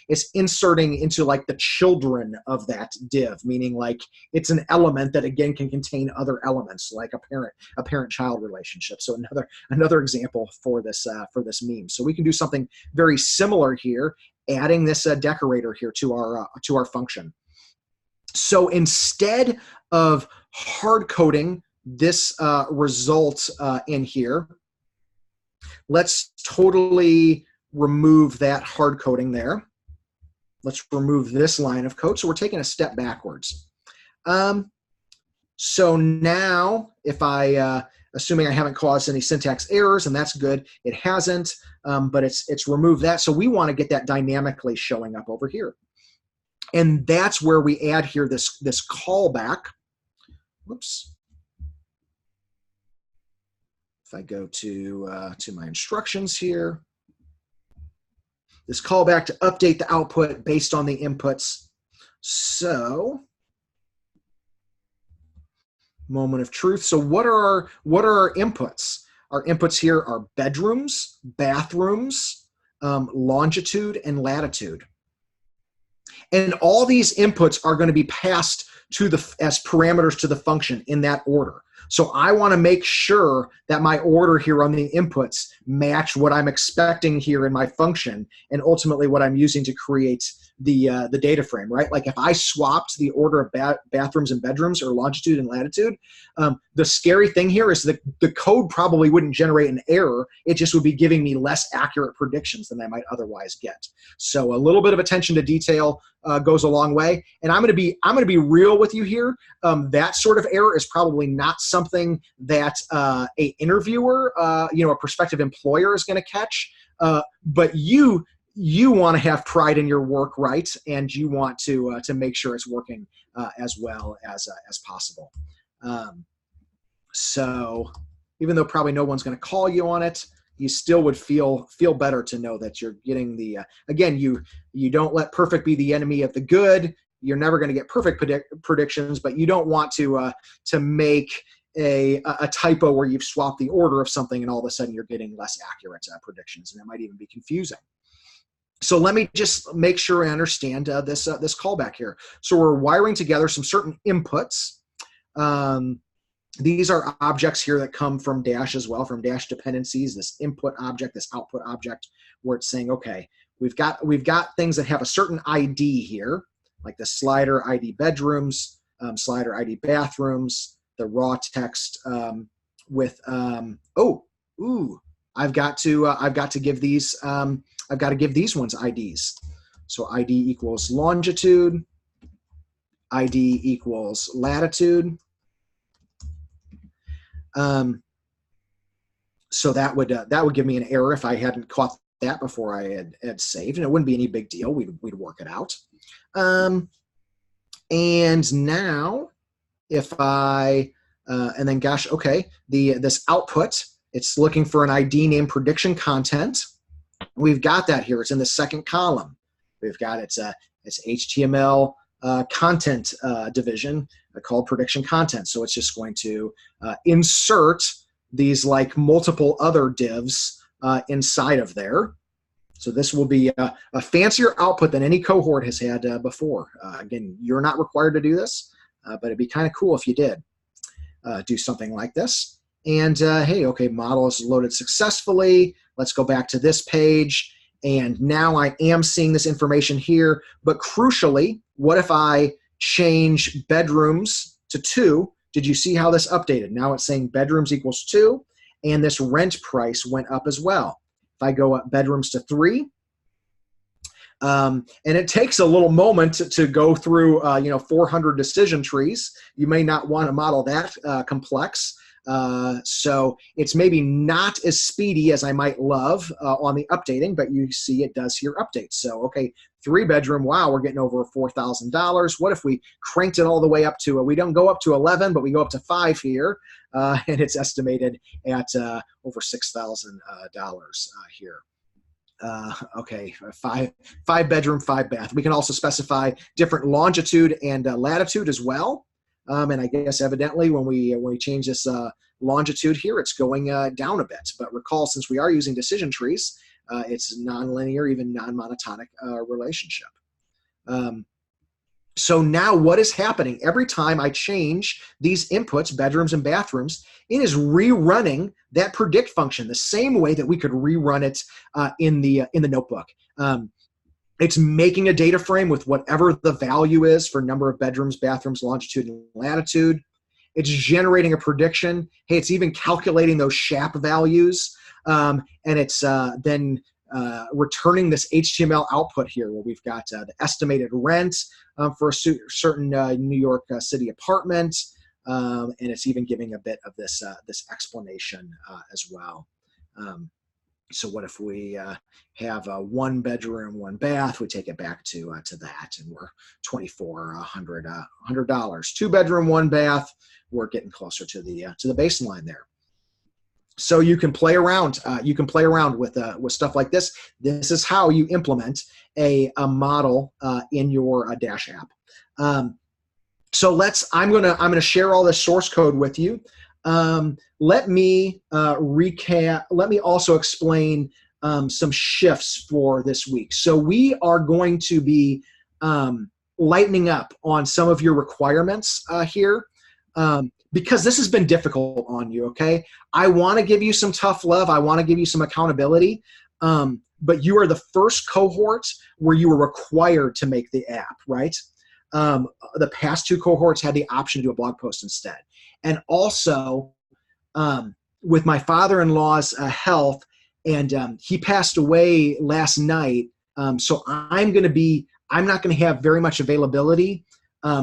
it's inserting into like the children of that div, meaning like it's an element that again can contain other elements like a parent-child relationship. So another example for this meme. So we can do something very similar here, adding this decorator here to our function. So instead of hard coding this result in here, let's totally remove that hard coding there. Let's remove this line of code. So we're taking a step backwards. So now if assuming I haven't caused any syntax errors, and that's good, it hasn't, but it's removed that. So we want to get that dynamically showing up over here. And that's where we add here this callback. Whoops. If I go to my instructions here, this callback to update the output based on the inputs. So, moment of truth. So what are our inputs? Our inputs here are bedrooms, bathrooms, longitude, and latitude. And all these inputs are going to be passed as parameters to the function in that order. So I want to make sure that my order here on the inputs match what I'm expecting here in my function and ultimately what I'm using to create the data frame, right? Like if I swapped the order of bathrooms and bedrooms or longitude and latitude, the scary thing here is that the code probably wouldn't generate an error. It just would be giving me less accurate predictions than I might otherwise get. So a little bit of attention to detail goes a long way. And I'm going to be real with you here. That sort of error is probably not something that a interviewer, a prospective employer is going to catch. But you you want to have pride in your work, right? And you want to make sure it's working as well as possible. So even though probably no one's going to call you on it, you still would feel better to know that you're getting the again, you don't let perfect be the enemy of the good. You're never going to get perfect predictions, but you don't want to make a typo where you've swapped the order of something and all of a sudden you're getting less accurate predictions, and it might even be confusing. So let me just make sure I understand this callback here. So we're wiring together some certain inputs. These are objects here that come from Dash as well, from Dash dependencies, this input object, this output object, where it's saying, okay, we've got things that have a certain ID here, like the slider ID bedrooms, slider ID bathrooms, the raw text with I've got to give these ones IDs. So ID equals longitude, ID equals latitude. So that would give me an error if I hadn't caught that before I had saved, and it wouldn't be any big deal. We'd work it out. And now if I and then gosh, okay, this output, it's looking for an ID named prediction content. We've got that here. It's in the second column. We've got it's HTML content division called prediction content. So it's just going to insert these like multiple other divs inside of there. So this will be a fancier output than any cohort has had before. Again, you're not required to do this, but it'd be kind of cool if you did do something like this. And hey, okay, model is loaded successfully. Let's go back to this page. And now I am seeing this information here. But crucially, what if I change bedrooms to 2? Did you see how this updated? Now it's saying bedrooms equals 2, and this rent price went up as well. If I go up bedrooms to 3, and it takes a little moment to go through 400 decision trees. You may not want to model that complex. So it's maybe not as speedy as I might love on the updating, but you see it does here update. So, okay, 3-bedroom, wow, we're getting over $4,000. What if we cranked it all the way up to, we don't go up to 11, but we go up to 5 here, and it's estimated at over $6,000 here. Okay, 5-bedroom, 5-bath. We can also specify different longitude and latitude as well. And I guess evidently when we change this longitude here, it's going down a bit. But recall, since we are using decision trees, it's nonlinear, even non-monotonic relationship. So now what is happening? Every time I change these inputs, bedrooms and bathrooms, it is rerunning that predict function the same way that we could rerun it in the notebook. It's making a data frame with whatever the value is for number of bedrooms, bathrooms, longitude, and latitude. It's generating a prediction. Hey, it's even calculating those SHAP values. And it's then returning this HTML output here where we've got the estimated rent for a certain New York City apartment. And it's even giving a bit of this explanation as well. So what if we have a 1-bedroom, 1-bath? We take it back to that, and we're $2,400. 2-bedroom, 1-bath. We're getting closer to the baseline there. So you can play around. You can play around with stuff like this. This is how you implement a model in your Dash app. So I'm gonna share all this source code with you. Let me recap. Let me also explain some shifts for this week. So we are going to be lightening up on some of your requirements here because this has been difficult on you, okay? I want to give you some tough love. I want to give you some accountability, but you are the first cohort where you were required to make the app, right? The past 2 cohorts had the option to do a blog post instead. And also, with my father-in-law's health, and he passed away last night, so I'm not going to have very much availability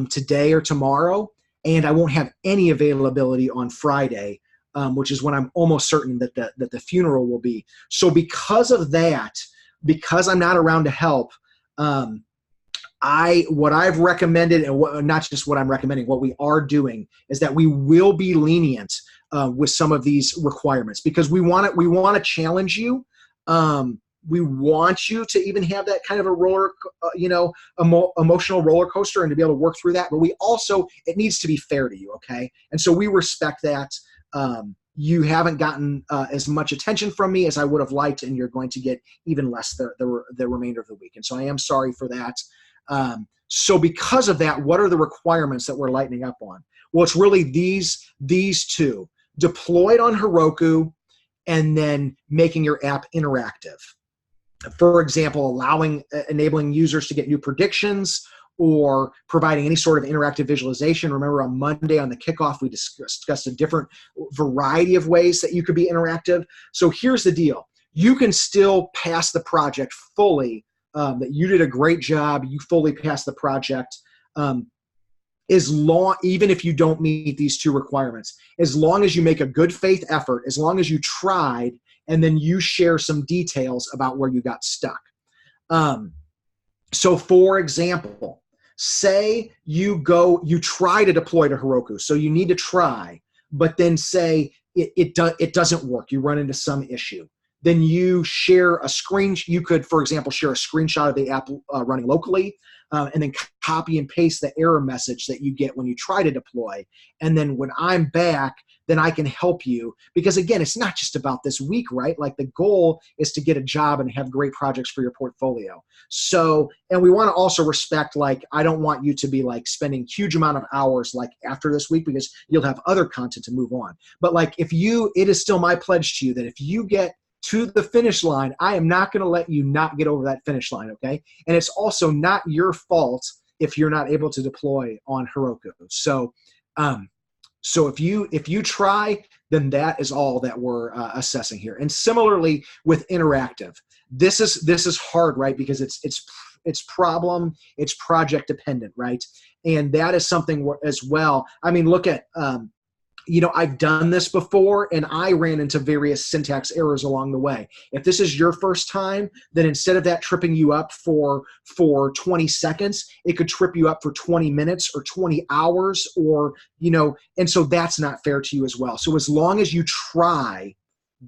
today or tomorrow, and I won't have any availability on Friday, which is when I'm almost certain that the funeral will be. So because of that, because I'm not around to help, what I've recommended, and not just what I'm recommending, what we are doing is that we will be lenient with some of these requirements, because we want to challenge you. We want you to even have that kind of a emotional roller coaster, and to be able to work through that. But we also, it needs to be fair to you, okay? And so we respect that. You haven't gotten as much attention from me as I would have liked, and you're going to get even less the remainder of the week. And so I am sorry for that. So because of that, what are the requirements that we're lightening up on? Well, it's really these two: deployed on Heroku, and then making your app interactive. For example, enabling users to get new predictions, or providing any sort of interactive visualization. Remember, on Monday on the kickoff, we discussed a different variety of ways that you could be interactive. So here's the deal. You can still pass the project fully, that you did a great job, you fully passed the project, even if you don't meet these two requirements, as long as you make a good faith effort, as long as you tried, and then you share some details about where you got stuck. So for example, say you try to deploy to Heroku. So you need to try, but then say it doesn't work. You run into some issue. Then you share a screen. You could, for example, share a screenshot of the app running locally, and then copy and paste the error message that you get when you try to deploy. And then when I'm back, then I can help you. Because again, it's not just about this week, right? Like, the goal is to get a job and have great projects for your portfolio. So, and we want to also respect, like, I don't want you to be like spending huge amount of hours like after this week, because you'll have other content to move on. But like, it is still my pledge to you that if you get to the finish line, I am not going to let you not get over that finish line, okay? And it's also not your fault if you're not able to deploy on Heroku. So, so if you try, then that is all that we're assessing here. And similarly with interactive, this is hard, right? Because it's project dependent, right? And that is something as well. I mean, look at I've done this before, and I ran into various syntax errors along the way. If this is your first time, then instead of that tripping you up for 20 seconds, it could trip you up for 20 minutes or 20 hours, and so that's not fair to you as well. So as long as you try,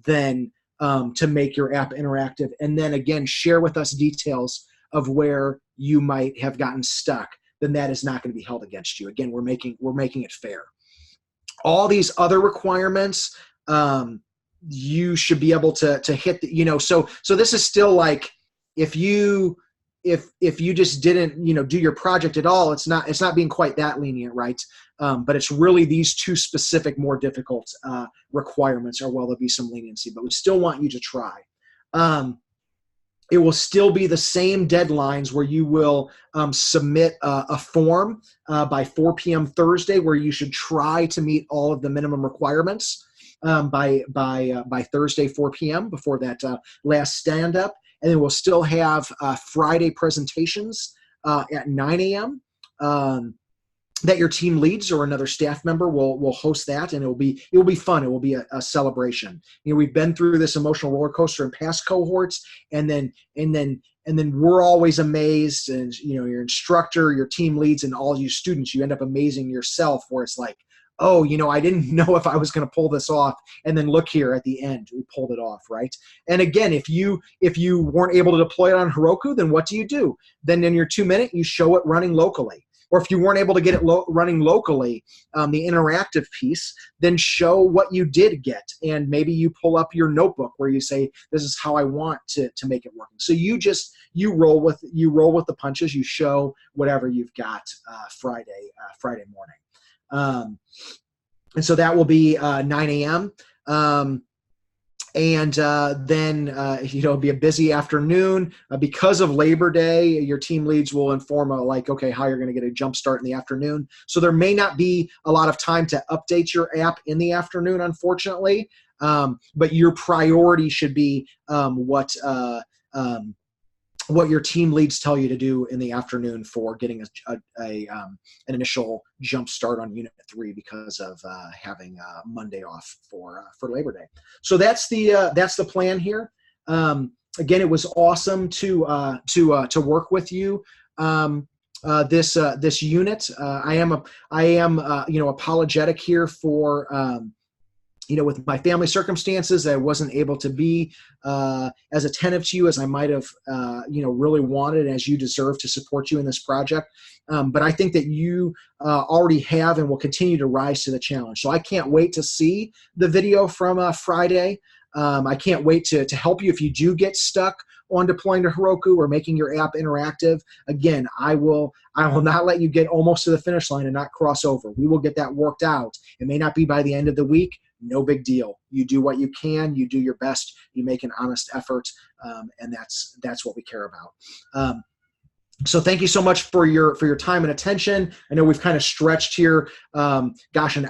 then to make your app interactive, and then again, share with us details of where you might have gotten stuck, then that is not going to be held against you. Again, we're making it fair. All these other requirements, you should be able to hit. So this is still like, if you just didn't do your project at all, it's not being quite that lenient, right? But it's really these two specific, more difficult requirements are, well, there'll be some leniency, but we still want you to try. It will still be the same deadlines where you will submit a form by 4 p.m. Thursday, where you should try to meet all of the minimum requirements by Thursday 4 p.m. before that last stand-up. And then we'll still have Friday presentations at 9 a.m. That your team leads or another staff member will host that, and it will be fun. It will be a celebration. We've been through this emotional roller coaster in past cohorts, and then we're always amazed, and your instructor, your team leads, and all you students, you end up amazing yourself, where it's like, oh, I didn't know if I was going to pull this off, and then look here at the end, we pulled it off, right? And again, if you weren't able to deploy it on Heroku, then what do? Then in your 2-minute, you show it running locally. Or if you weren't able to get it running locally, the interactive piece, then show what you did get. And maybe you pull up your notebook where you say, this is how I want to make it working. So you roll with the punches. You show whatever you've got Friday morning. And so that will be 9 a.m. And then it'll be a busy afternoon. Because of Labor Day, your team leads will inform okay, how you're going to get a jump start in the afternoon. So there may not be a lot of time to update your app in the afternoon, unfortunately. But your priority should be what your team leads tell you to do in the afternoon for getting an initial jump start on Unit 3 because of having Monday off for Labor Day. So that's the plan here. again, it was awesome to work with you. This unit. I am apologetic here for with my family circumstances. I wasn't able to be as attentive to you as I might have really wanted, as you deserve, to support you in this project. But I think that you already have and will continue to rise to the challenge. So I can't wait to see the video from Friday. I can't wait to help you if you do get stuck on deploying to Heroku or making your app interactive. Again, I will not let you get almost to the finish line and not cross over. We will get that worked out. It may not be by the end of the week. No big deal. You do what you can. You do your best. You make an honest effort, and that's what we care about. So thank you so much for your time and attention. I know we've kind of stretched here, an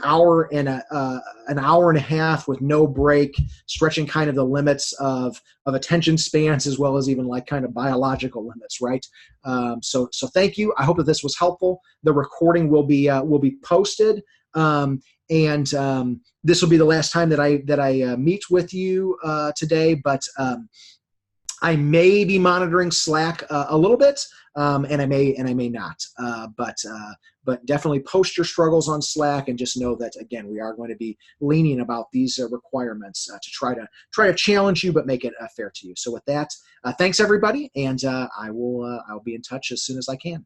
hour and a half with no break, stretching kind of the limits of attention spans, as well as even like kind of biological limits, right? So thank you. I hope that this was helpful. The recording will be posted, and this will be the last time that I meet with you today. But I may be monitoring Slack a little bit, and I may not. But definitely post your struggles on Slack, and just know that, again, we are going to be lenient about these requirements to try to challenge you, but make it fair to you. So with that, thanks everybody, and I'll be in touch as soon as I can.